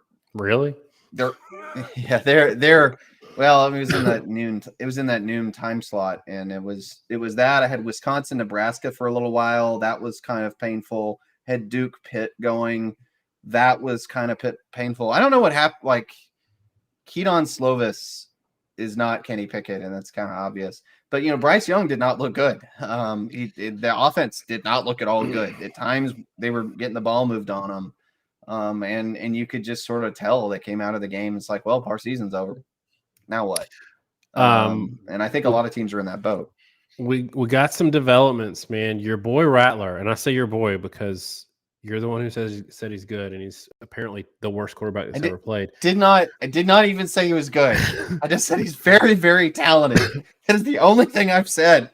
B: well, it was in that noon. It was in that noon time slot, and it was that. I had Wisconsin, Nebraska for a little while. That was kind of painful. Had Duke, Pitt going. That was kind of painful. I don't know what happened. Like Keaton Slovis is not Kenny Pickett, and that's kind of obvious. But Bryce Young did not look good. The offense did not look at all good. At times, they were getting the ball moved on them. And you could just sort of tell they came out of the game. It's like, well, our season's over. Now what? And I think a lot of teams are in that boat.
A: We got some developments, man. Your boy Rattler, and I say your boy because you're the one who said he's good, and he's apparently the worst quarterback that's ever played.
B: I did not even say he was good. I just said he's very, very talented. That is the only thing I've said.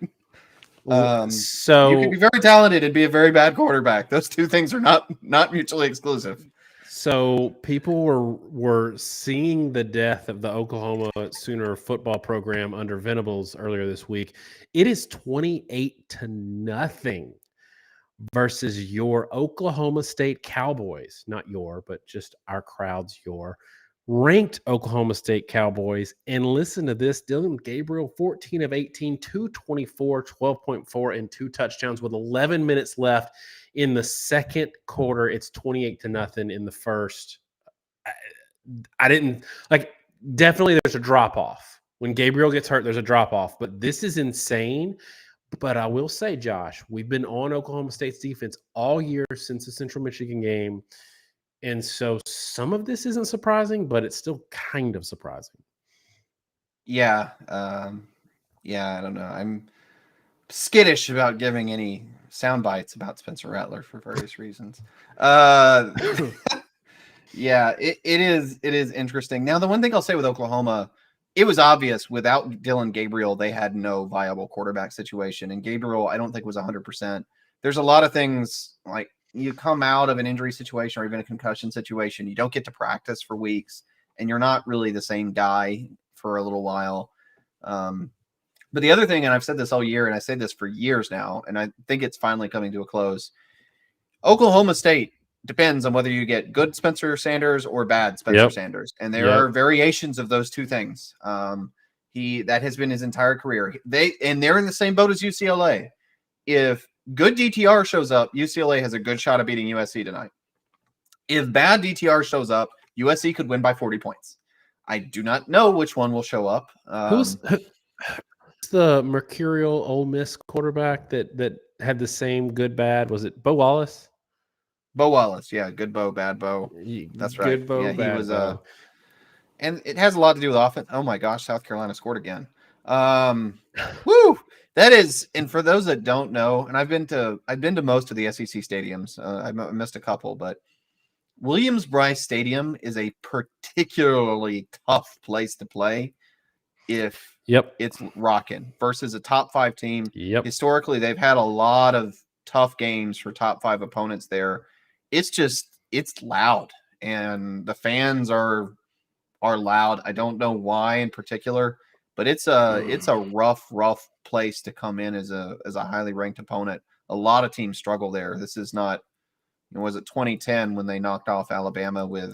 B: So you can be very talented and be a very bad quarterback. Those two things are not mutually exclusive.
A: So people were seeing the death of the Oklahoma Sooner football program under Venables earlier this week. It is 28-0 versus your Oklahoma State Cowboys, not your, but just our crowd's ranked Oklahoma State Cowboys. And listen to this, Dylan Gabriel, 14 of 18, 224, 12.4, and 2 touchdowns with 11 minutes left in the second quarter. It's 28-0 in the first. I didn't like definitely there's a drop off. When Gabriel gets hurt, there's a drop off. But this is insane. But I will say, Josh, we've been on Oklahoma State's defense all year since the Central Michigan game. And so some of this isn't surprising, but it's still kind of surprising.
B: Yeah. Yeah, I don't know. I'm skittish about giving any sound bites about Spencer Rattler for various reasons. Yeah, it is interesting. Now, the one thing I'll say with Oklahoma, it was obvious without Dylan Gabriel, they had no viable quarterback situation. And Gabriel, I don't think was 100%. There's a lot of things like you come out of an injury situation or even a concussion situation, you don't get to practice for weeks, and you're not really the same guy for a little while. But the other thing, and I've said this all year, and I say this for years now, and I think it's finally coming to a close. Oklahoma State depends on whether you get good Spencer Sanders or bad Spencer Sanders, and there are variations of those two things. That has been his entire career. They're in the same boat as UCLA. If good DTR shows up, UCLA has a good shot of beating USC tonight. If bad DTR shows up, USC could win by 40 points. I do not know which one will show up.
A: Who's the mercurial Ole Miss quarterback that had the same good bad? Was it Bo Wallace?
B: Bo Wallace, yeah, good Bo, bad Bo. That's right.
A: Good Bo,
B: yeah,
A: bad
B: he was.
A: Bo.
B: And it has a lot to do with offense. Oh my gosh, South Carolina scored again. Woo! That is, and for those that don't know, and I've been to most of the SEC stadiums. I missed a couple, but Williams-Brice Stadium is a particularly tough place to play if it's rocking versus a top 5 team. Historically, they've had a lot of tough games for top 5 opponents there. It's loud, and the fans are loud. I don't know why in particular, but it's a rough place to come in as a highly ranked opponent. A lot of teams struggle there. This is not, was it 2010 when they knocked off Alabama with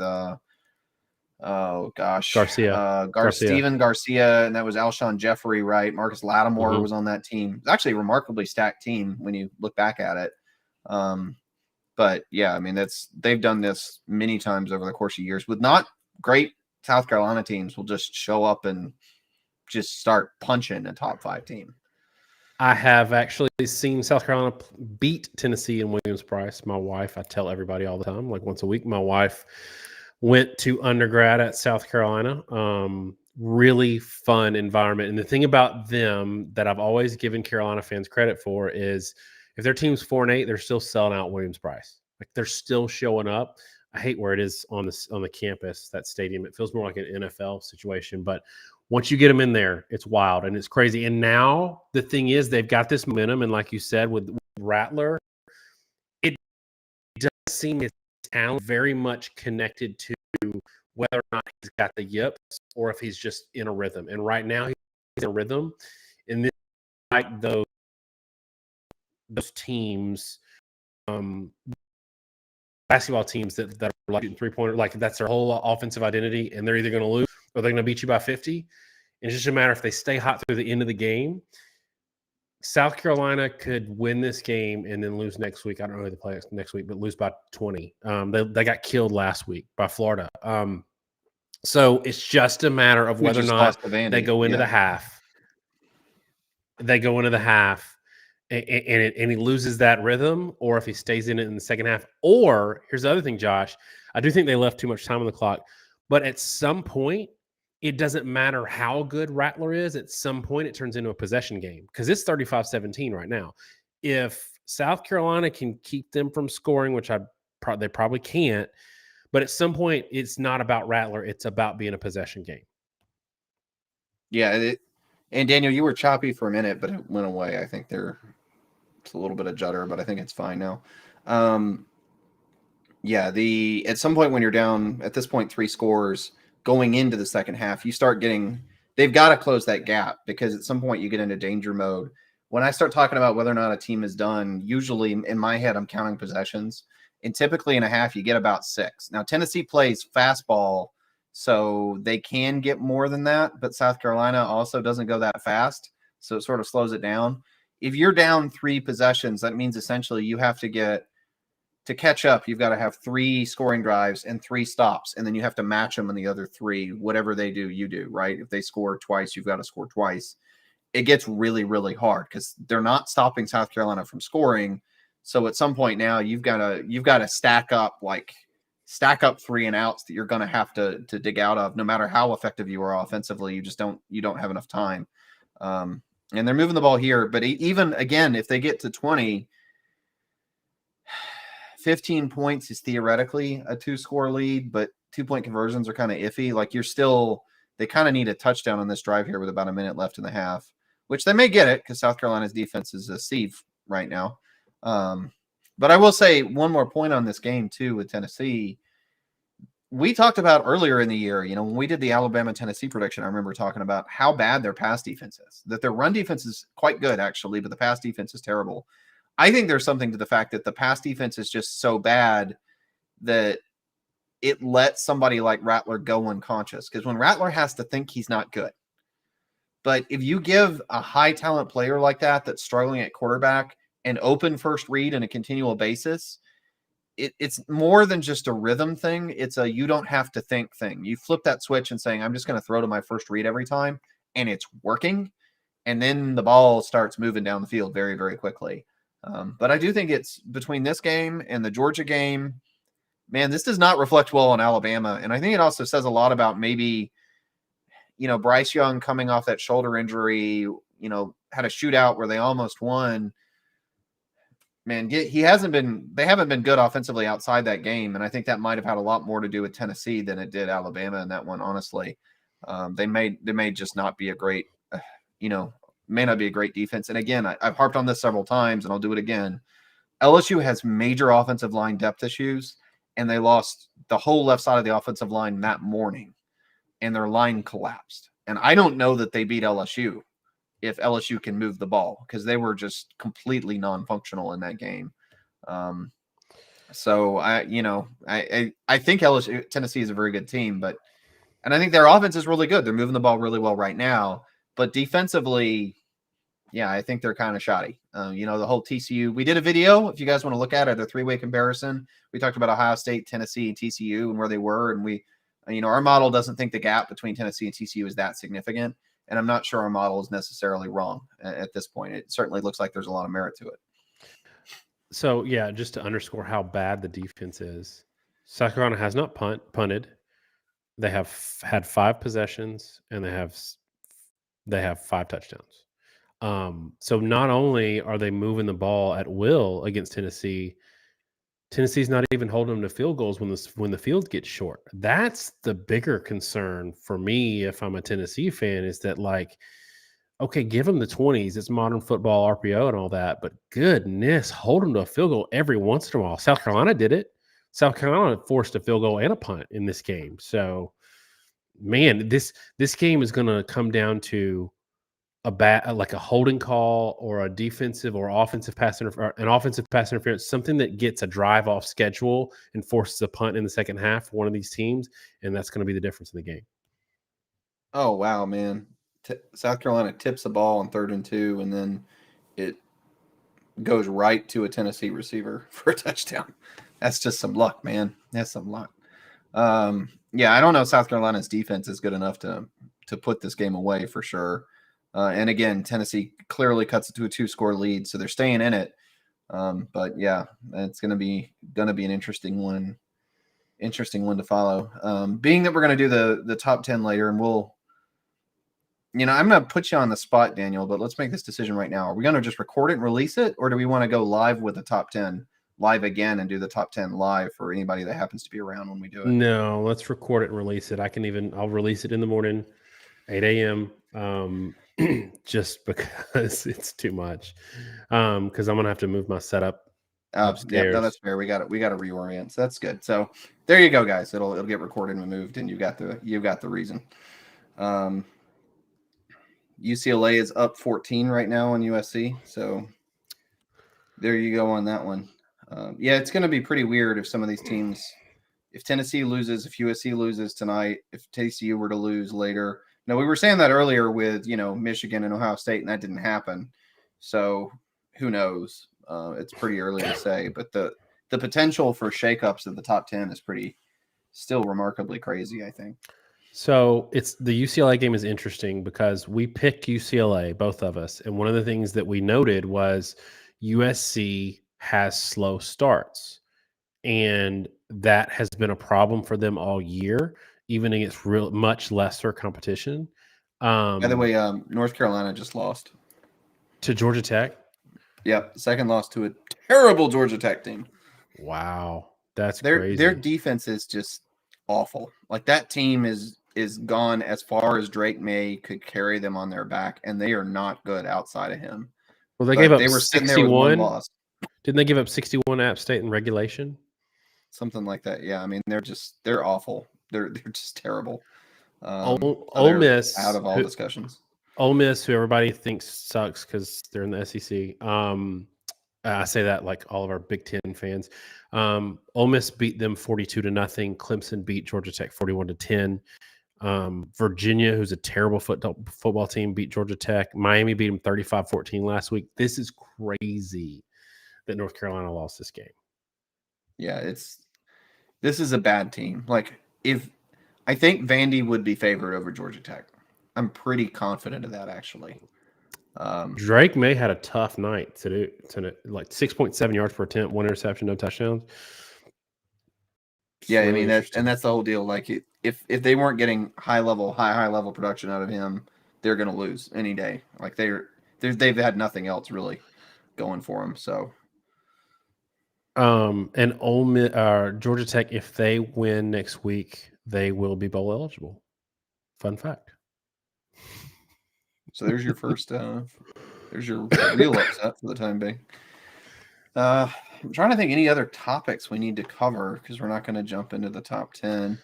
A: Garcia.
B: Steven Garcia, and that was Alshon Jeffrey, right? Marcus Lattimore was on that team. It's actually a remarkably stacked team when you look back at it. But yeah, I mean, they've done this many times over the course of years with not great South Carolina teams will just show up and just start punching a top 5 team.
A: I have actually seen South Carolina beat Tennessee in Williams-Brice. My wife, I tell everybody all the time, like once a week, my wife went to undergrad at South Carolina. Really fun environment. And the thing about them that I've always given Carolina fans credit for is if their team's 4-8, they're still selling out Williams-Brice. Like they're still showing up. I hate where it is on the campus, that stadium. It feels more like an NFL situation. But once you get them in there, it's wild and it's crazy. And now the thing is they've got this momentum. And like you said, with Rattler, it does seem his talent very much connected to whether or not he's got the yips or if he's just in a rhythm. And right now he's in a rhythm. And this like those teams, basketball teams that are like shooting 3-pointer, like that's their whole offensive identity, and they're either going to lose or they're going to beat you by 50. And it's just a matter if they stay hot through the end of the game. South Carolina could win this game and then lose next week. I don't know who they play next week, but lose by 20. They got killed last week by Florida. So it's just a matter of whether or not they go into the half. They go into the half. And he loses that rhythm, or if he stays in it in the second half. Or here's the other thing, Josh. I do think they left too much time on the clock. But at some point, it doesn't matter how good Rattler is. At some point, it turns into a possession game because it's 35-17 right now. If South Carolina can keep them from scoring, which they probably can't, but at some point, it's not about Rattler. It's about being a possession game.
B: Yeah, and Daniel, you were choppy for a minute, but it went away. I think it's a little bit of judder, but I think it's fine now. At some point when you're down at this point 3 scores going into the second half, you start they've got to close that gap because at some point you get into danger mode. When I start talking about whether or not a team is done, usually in my head, I'm counting possessions, and typically in a half, you get about 6. Now, Tennessee plays fastball, so they can get more than that, but South Carolina also doesn't go that fast, so it sort of slows it down. If you're down 3 possessions, that means essentially you have to get to catch up, you've got to have 3 scoring drives and 3 stops, and then you have to match them in the other 3. Whatever they do, you do, right? If they score twice, you've got to score twice. It gets really, really hard because they're not stopping South Carolina from scoring. So at some point now, you've got to stack up 3 and outs that you're going to have to dig out of. No matter how effective you are offensively, you don't have enough time. And they're moving the ball here, but even again, if they get to 20. 15 points is theoretically a 2-score lead, but 2-point conversions are kind of iffy. Like they kind of need a touchdown on this drive here with about a minute left in the half, which they may get it because South Carolina's defense is a sieve right now. But I will say one more point on this game too with Tennessee. We talked about earlier in the year, when we did the Alabama-Tennessee prediction, I remember talking about how bad their pass defense is, that their run defense is quite good actually, but the pass defense is terrible. I think there's something to the fact that the pass defense is just so bad that it lets somebody like Rattler go unconscious. Because when Rattler has to think, he's not good. But if you give a high talent player like that that's struggling at quarterback an open first read on a continual basis, it's more than just a rhythm thing. It's a you don't have to think thing. You flip that switch and saying, I'm just going to throw to my first read every time, and it's working. And then the ball starts moving down the field very, very quickly. But I do think it's between this game and the Georgia game, man, this does not reflect well on Alabama. And I think it also says a lot about maybe, Bryce Young coming off that shoulder injury, had a shootout where they almost won. Man, they haven't been good offensively outside that game. And I think that might have had a lot more to do with Tennessee than it did Alabama in that one, honestly. They may just not be a great, may not be a great defense. And again, I've harped on this several times, and I'll do it again. LSU has major offensive line depth issues, and they lost the whole left side of the offensive line that morning, and their line collapsed. And I don't know that they beat LSU if LSU can move the ball because they were just completely non-functional in that game. So I think Tennessee is a very good team, and I think their offense is really good. They're moving the ball really well right now. But defensively, yeah, I think they're kind of shoddy. The whole TCU, we did a video, if you guys want to look at it, a 3-way comparison. We talked about Ohio State, Tennessee, and TCU and where they were. And our model doesn't think the gap between Tennessee and TCU is that significant. And I'm not sure our model is necessarily wrong at this point. It certainly looks like there's a lot of merit to it.
A: So, yeah, just to underscore how bad the defense is, South Carolina has not punted. They have had 5 possessions, and they have 5 touchdowns. So not only are they moving the ball at will against Tennessee, Tennessee's not even holding them to field goals when the field gets short. That's the bigger concern for me if I'm a Tennessee fan, is that okay, give them the 20s. It's modern football, RPO and all that, but goodness, hold them to a field goal every once in a while. South Carolina did it. South Carolina forced a field goal and a punt in this game. So, man, this game is going to come down to a holding call or a defensive or offensive pass interference, something that gets a drive off schedule and forces a punt in the second half for one of these teams, and that's going to be the difference in the game.
B: Oh wow, man! South Carolina tips the ball on 3rd and 2, and then it goes right to a Tennessee receiver for a touchdown. That's just some luck, man. That's some luck. Yeah, I don't know. South Carolina's defense is good enough to put this game away for sure. And again, Tennessee clearly cuts it to a 2-score lead, so they're staying in it. But yeah, it's going to be an interesting one to follow. Being that we're going to do the top 10 later, and I'm going to put you on the spot, Daniel, but let's make this decision right now. Are we going to just record it and release it, or do we want to go live with the top 10 live again and do the top 10 live for anybody that happens to be around when we do it?
A: No, let's record it and release it. I'll release it in the morning, 8 a.m. Just because it's too much. Because I'm gonna have to move my setup upstairs.
B: Yeah, no, that's fair. We got to reorient. So that's good. So there you go, guys. It'll get recorded and removed, and you've got the reason. UCLA is up 14 right now on USC. So there you go on that one. Yeah, it's going to be pretty weird if some of these teams, if Tennessee loses, if USC loses tonight, if TCU were to lose later. Now, we were saying that earlier with, Michigan and Ohio State, and that didn't happen. So who knows? It's pretty early to say. But the potential for shakeups of the top 10 is still remarkably crazy, I think.
A: So it's the UCLA game is interesting because we picked UCLA, both of us, and one of the things that we noted was USC has slow starts, and that has been a problem for them all year, even against much lesser competition.
B: By the way, North Carolina just lost
A: to Georgia Tech.
B: Yep, second loss to a terrible Georgia Tech team.
A: Wow, that's
B: their
A: crazy.
B: Their defense is just awful. Like that team is gone as far as Drake May could carry them on their back, and they are not good outside of him.
A: Well, they gave up
B: they were sitting there with
A: 61.
B: one loss.
A: Didn't they give up 61 App State in regulation?
B: Something like that. Yeah, I mean they're awful. They're just terrible.
A: Ole Miss
B: out of all discussions.
A: Ole Miss, who everybody thinks sucks because they're in the SEC. I say that like all of our Big Ten fans. Ole Miss beat them 42-0. Clemson beat Georgia Tech 41-10. Virginia, who's a terrible football team, beat Georgia Tech. Miami beat them 35-14 last week. This is crazy that North Carolina lost this game.
B: Yeah, this is a bad team. Like if I think Vandy would be favored over Georgia Tech. I'm pretty confident of that, actually.
A: Drake May had a tough night to like 6.7 yards per attempt, 1 interception, no touchdowns.
B: Yeah, really, I mean that's the whole deal. Like if they weren't getting high level production out of him, they're going to lose any day. Like they've had nothing else really going for them. So,
A: and Ole Miss, Georgia Tech, if they win next week, they will be bowl eligible. Fun fact.
B: So there's your first. There's your real upset for the time being. I'm trying to think any other topics we need to cover because we're not going to jump into the top 10.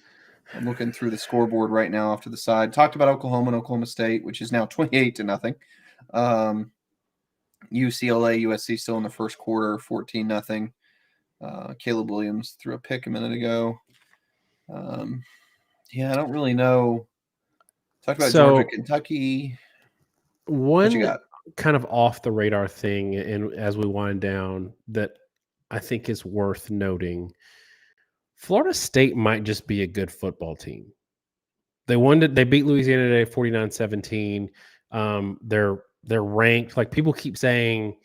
B: I'm looking through the scoreboard right now off to the side. Talked about Oklahoma and Oklahoma State, which is now 28-0. UCLA, USC still in the first quarter, 14-0. Caleb Williams threw a pick a minute ago. Yeah, I don't really know. Talked about Georgia, Kentucky.
A: What you got? Kind of off the radar thing, and as we wind down, that I think is worth noting. Florida State might just be a good football team. They beat Louisiana today 49-17. They're ranked. Like people keep saying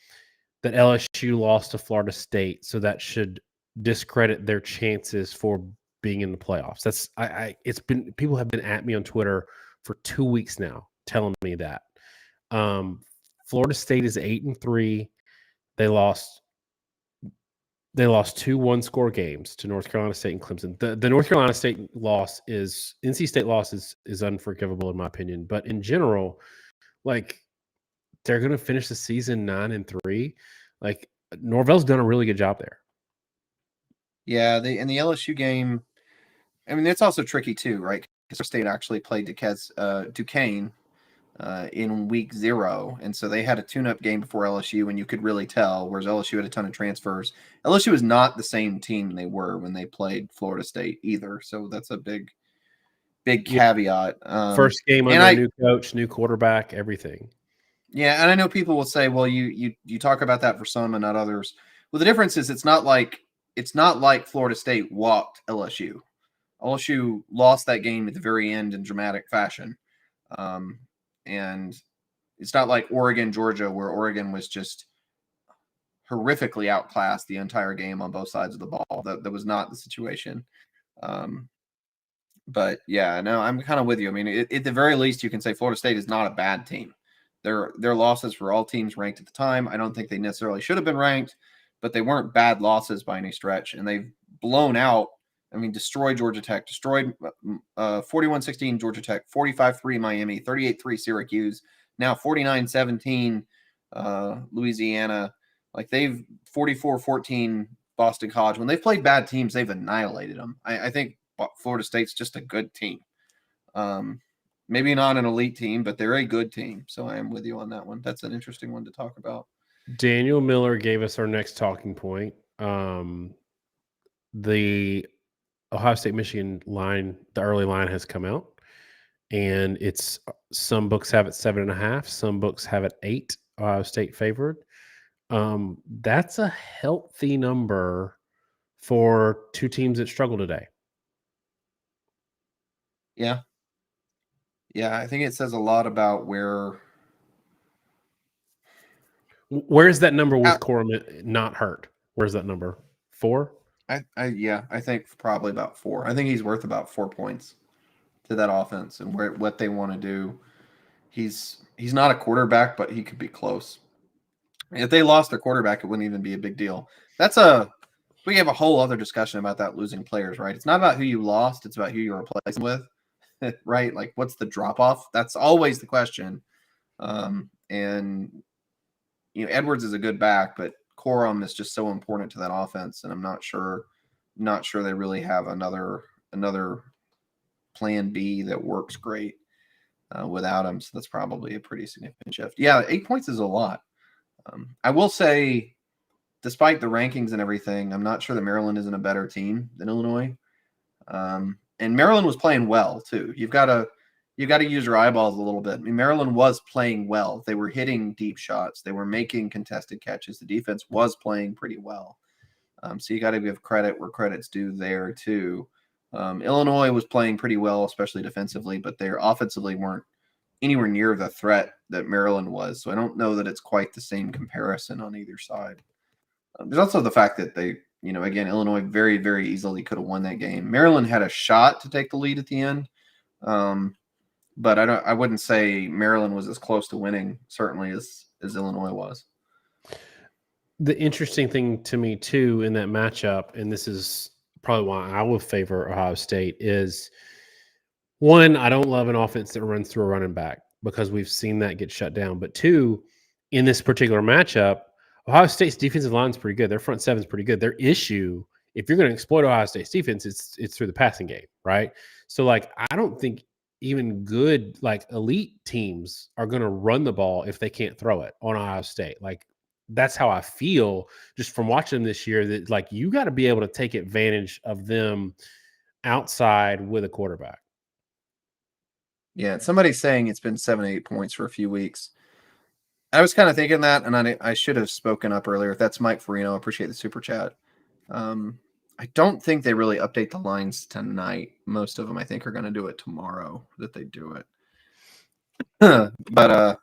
A: that LSU lost to Florida State, so that should discredit their chances for being in the playoffs. That's it's been people have been at me on Twitter for 2 weeks now telling me that. Florida State is 8-3. They lost 2 one-score games to North Carolina State and Clemson. The North Carolina State loss NC State loss is unforgivable in my opinion. But in general, like they're going to finish the season 9-3. Like Norvell's done a really good job there.
B: Yeah, in the LSU game, I mean it's also tricky too, right? Because State actually played Duquesne in week 0, and so they had a tune-up game before LSU, and you could really tell. Whereas LSU had a ton of transfers. LSU is not the same team they were when they played Florida State either. So that's a big caveat.
A: First game under a new coach, new quarterback, everything.
B: Yeah, and I know people will say, "Well, you talk about that for some and not others." Well, the difference is it's not like Florida State walked LSU. LSU lost that game at the very end in dramatic fashion. And it's not like Oregon, Georgia, where Oregon was just horrifically outclassed the entire game on both sides of the ball. That was not the situation. But yeah, no, I'm kind of with you. I mean, at the very least, you can say Florida State is not a bad team. Their losses were all teams ranked at the time. I don't think they necessarily should have been ranked, but they weren't bad losses by any stretch. And they've blown out. I mean, destroyed Georgia Tech, destroyed 41-16 Georgia Tech, 45-3 Miami, 38-3 Syracuse, now 49-17 Louisiana. Like they've 44-14 Boston College. When they've played bad teams, they've annihilated them. I think Florida State's just a good team. Maybe not an elite team, but they're a good team. So I am with you on that one. That's an interesting one to talk about.
A: Daniel Miller gave us our next talking point. The Ohio State Michigan line, the early line has come out, and it's some books have it 7.5, some books have it 8. Ohio State favored. That's a healthy number for two teams that struggle today.
B: Yeah. Yeah, I think it says a lot about
A: Where's that number with Corum not hurt? Where's that number? 4?
B: I think probably about 4. I think he's worth about 4 points to that offense and what they want to do. He's not a quarterback, but he could be close. If they lost their quarterback, it wouldn't even be a big deal. We have a whole other discussion about that, losing players, right? It's not about who you lost, it's about who you're replacing with, right? Like, what's the drop off? That's always the question. And Edwards is a good back, but Corum is just so important to that offense, and I'm not sure they really have another plan B that works great without him. So that's probably a pretty significant shift. Yeah, 8 points is a lot. I will say, despite the rankings and everything, I'm not sure that Maryland isn't a better team than Illinois. And Maryland was playing well too. You've got to use your eyeballs a little bit. I mean, Maryland was playing well. They were hitting deep shots. They were making contested catches. The defense was playing pretty well. So you got to give credit where credit's due there too. Illinois was playing pretty well, especially defensively, but they offensively weren't anywhere near the threat that Maryland was. So I don't know that it's quite the same comparison on either side. There's also the fact that they, again, Illinois very, very easily could have won that game. Maryland had a shot to take the lead at the end. But I wouldn't say Maryland was as close to winning, certainly, as Illinois was.
A: The interesting thing to me too in that matchup, and this is probably why I would favor Ohio State, is one, I don't love an offense that runs through a running back because we've seen that get shut down. But two, in this particular matchup, Ohio State's defensive line is pretty good. Their front seven is pretty good. Their issue, if you're going to exploit Ohio State's defense, it's through the passing game, right? So, like, I don't think even good, like, elite teams are going to run the ball if they can't throw it on Ohio State. Like, that's how I feel just from watching them this year, that, like, you got to be able to take advantage of them outside with a quarterback.
B: Yeah, somebody's saying it's been 7-8 points for a few weeks. I was kind of thinking that, and I should have spoken up earlier. That's Mike Farino. Appreciate the super chat. I don't think they really update the lines tonight. Most of them, I think, are going to do it tomorrow that they do it. But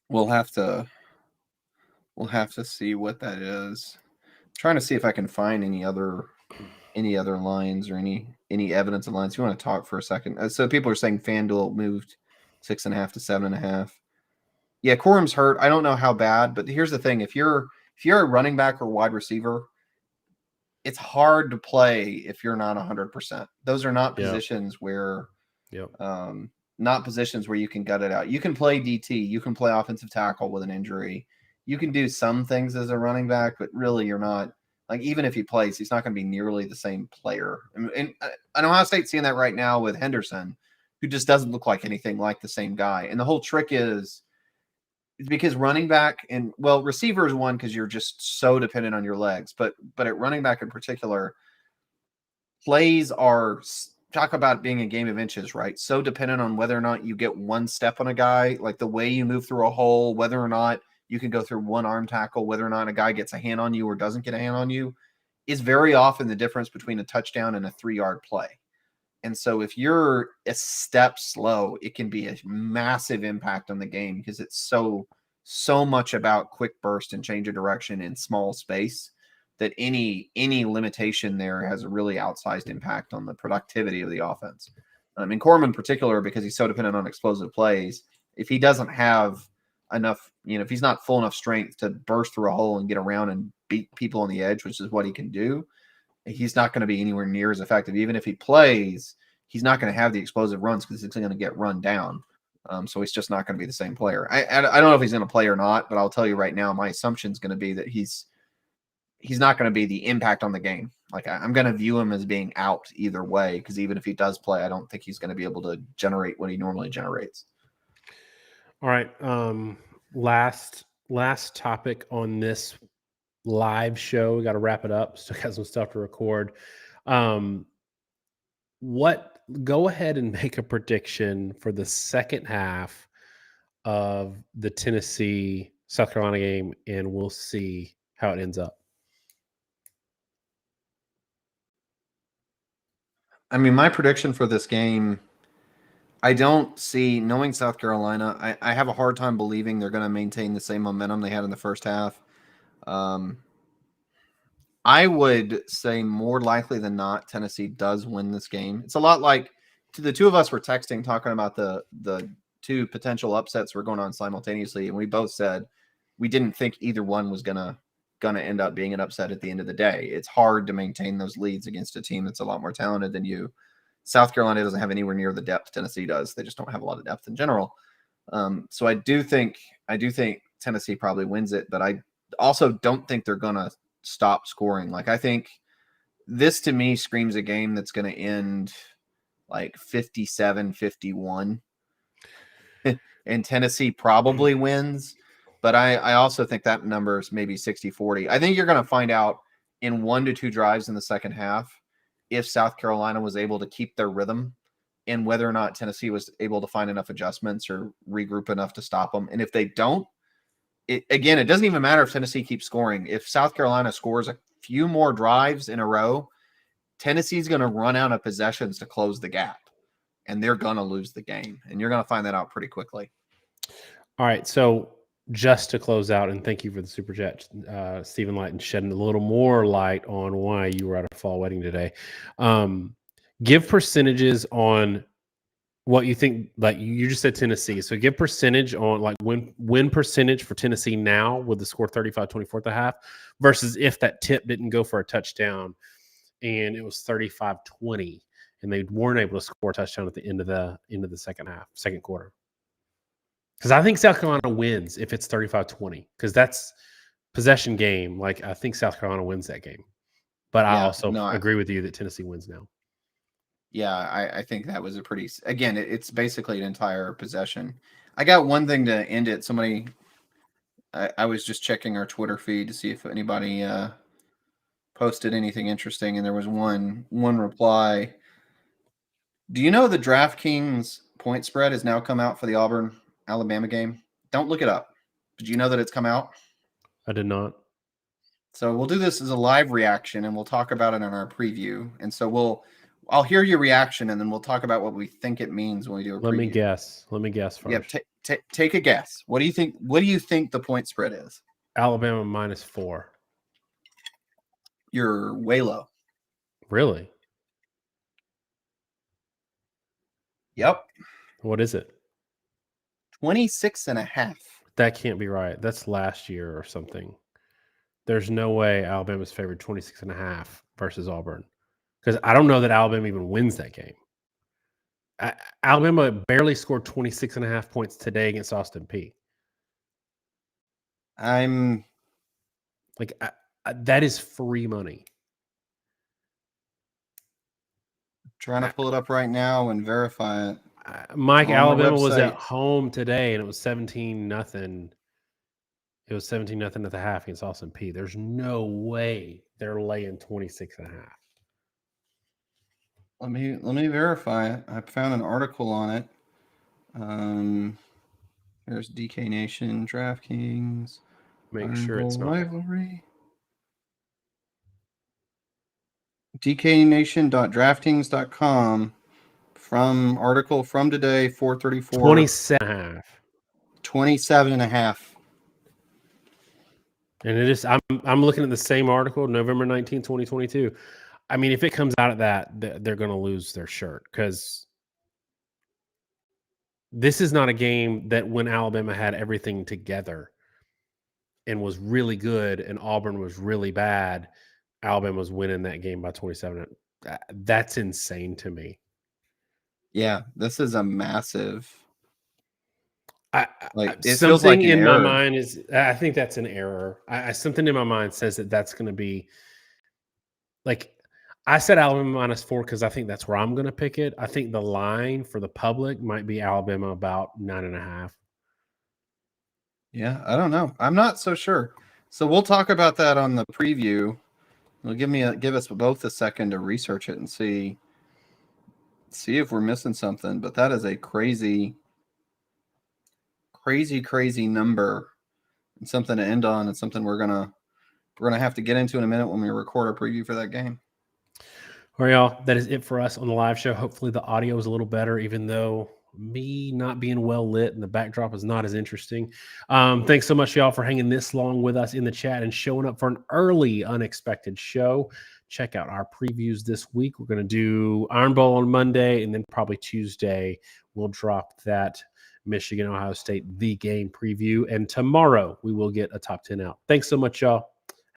B: we'll have to see what that is. I'm trying to see if I can find any other lines or any evidence of lines. If you want to talk for a second. So people are saying FanDuel moved 6.5 to 7.5. Yeah, Corum's hurt. I don't know how bad, but here's the thing: if you're a running back or wide receiver, it's hard to play if you're not 100%. Those are not positions where, not positions where you can gut it out. You can play DT, you can play offensive tackle with an injury. You can do some things as a running back, but really you're not, like, even if he plays, he's not going to be nearly the same player. And Ohio State's seeing that right now with Henderson, who just doesn't look like anything like the same guy. And the whole trick is because running back and, well, receiver is one because you're just so dependent on your legs. But at running back in particular, plays are, talk about being a game of inches, right? So dependent on whether or not you get one step on a guy, like the way you move through a hole, whether or not you can go through one arm tackle, whether or not a guy gets a hand on you or doesn't get a hand on you, is very often the difference between a touchdown and a 3-yard play. And so if you're a step slow, it can be a massive impact on the game because it's so much about quick burst and change of direction in small space that any limitation there has a really outsized impact on the productivity of the offense. And Corum in particular, because he's so dependent on explosive plays, if he doesn't have enough, if he's not full enough strength to burst through a hole and get around and beat people on the edge, which is what he can do, he's not going to be anywhere near as effective. Even if he plays, he's not going to have the explosive runs because he's going to get run down. So he's just not going to be the same player. I don't know if he's going to play or not, but I'll tell you right now, my assumption is going to be that he's not going to be the impact on the game. Like, I'm going to view him as being out either way, because even if he does play, I don't think he's going to be able to generate what he normally generates.
A: All right. Last topic on this live show. We got to wrap it up. Still got some stuff to record. Go ahead and make a prediction for the second half of the Tennessee South Carolina game, and we'll see how it ends up.
B: I mean, my prediction for this game, I don't see, knowing South Carolina, I have a hard time believing they're going to maintain the same momentum they had in the first half. Um, I would say more likely than not, Tennessee does win this game. It's a lot like the two of us were texting talking about the two potential upsets were going on simultaneously, and we both said we didn't think either one was gonna end up being an upset at the end of the day. It's hard to maintain those leads against a team that's a lot more talented than you. South Carolina doesn't have anywhere near the depth Tennessee does. They just don't have a lot of depth in general. So I do think Tennessee probably wins it, but I also don't think they're gonna stop scoring. Like, I think this to me screams a game that's going to end like 57-51, and Tennessee probably wins. But I also think that number is maybe 60-40. I think you're going to find out in 1 to 2 drives in the second half if South Carolina was able to keep their rhythm and whether or not Tennessee was able to find enough adjustments or regroup enough to stop them. And if they don't, it doesn't even matter if Tennessee keeps scoring. If South Carolina scores a few more drives in a row, Tennessee's going to run out of possessions to close the gap, and they're going to lose the game. And you're going to find that out pretty quickly.
A: All right, so just to close out, and thank you for the super chat, Stephen Light, and shedding a little more light on why you were at a fall wedding today. Give percentages on what you think. Like you just said Tennessee, so give percentage on like win percentage for Tennessee now with the score 35-24 at the half versus if that tip didn't go for a touchdown and it was 35-20 and they weren't able to score a touchdown at the end of the second quarter. Because I think South Carolina wins if it's 35-20 because that's possession game. Like I think South Carolina wins that game, but I also agree with you that Tennessee wins now.
B: Yeah, I think that was a pretty. Again, it's basically an entire possession. I got one thing to end it. Somebody, I was just checking our Twitter feed to see if anybody posted anything interesting, and there was one reply. Do you know the DraftKings point spread has now come out for the Auburn Alabama game? Don't look it up. Did you know that it's come out?
A: I did not.
B: So we'll do this as a live reaction, and we'll talk about it in our preview. And so I'll hear your reaction, and then we'll talk about what we think it means when we do a preview.
A: Let me guess first.
B: Yeah, take a guess. What do you think? What do you think the point spread is?
A: Alabama -4.
B: You're way low.
A: Really?
B: Yep.
A: What is it?
B: 26.5.
A: That can't be right. That's last year or something. There's no way Alabama's favored 26.5 versus Auburn. Because I don't know that Alabama even wins that game. Alabama barely scored 26.5 points today against Austin Peay.
B: I'm
A: like, that is free money.
B: Trying to pull it up right now and verify it.
A: Mike, Alabama was at home today, and it was 17-0. It was 17-0 at the half against Austin Peay. There's no way they're laying 26.5.
B: Let me verify it. I found an article on it. There's DK Nation, DraftKings.
A: Make sure it's not
B: rivalry. DKNation.DraftKings.com from article from today, 4/34.
A: 27.5.
B: 27.5.
A: And it is. I'm looking at the same article, November 19, 2022. I mean, if it comes out of that, they're going to lose their shirt because this is not a game that when Alabama had everything together and was really good and Auburn was really bad, Alabama was winning that game by 27. That's insane to me.
B: Yeah, this is a massive.
A: It feels like in my mind is. I think that's an error. Something in my mind says that that's going to be like. I said Alabama -4 because I think that's where I'm going to pick it. I think the line for the public might be Alabama about 9.5.
B: Yeah, I don't know. I'm not so sure. So we'll talk about that on the preview. It'll give us both a second to research it and see if we're missing something. But that is a crazy number and something to end on, and something we're gonna have to get into in a minute when we record our preview for that game.
A: All right, y'all. That is it for us on the live show. Hopefully, the audio is a little better, even though me not being well lit and the backdrop is not as interesting. Thanks so much, y'all, for hanging this long with us in the chat and showing up for an early, unexpected show. Check out our previews this week. We're going to do Iron Bowl on Monday, and then probably Tuesday we'll drop that Michigan, Ohio State, the game preview. And tomorrow we will get a top 10 out. Thanks so much, y'all.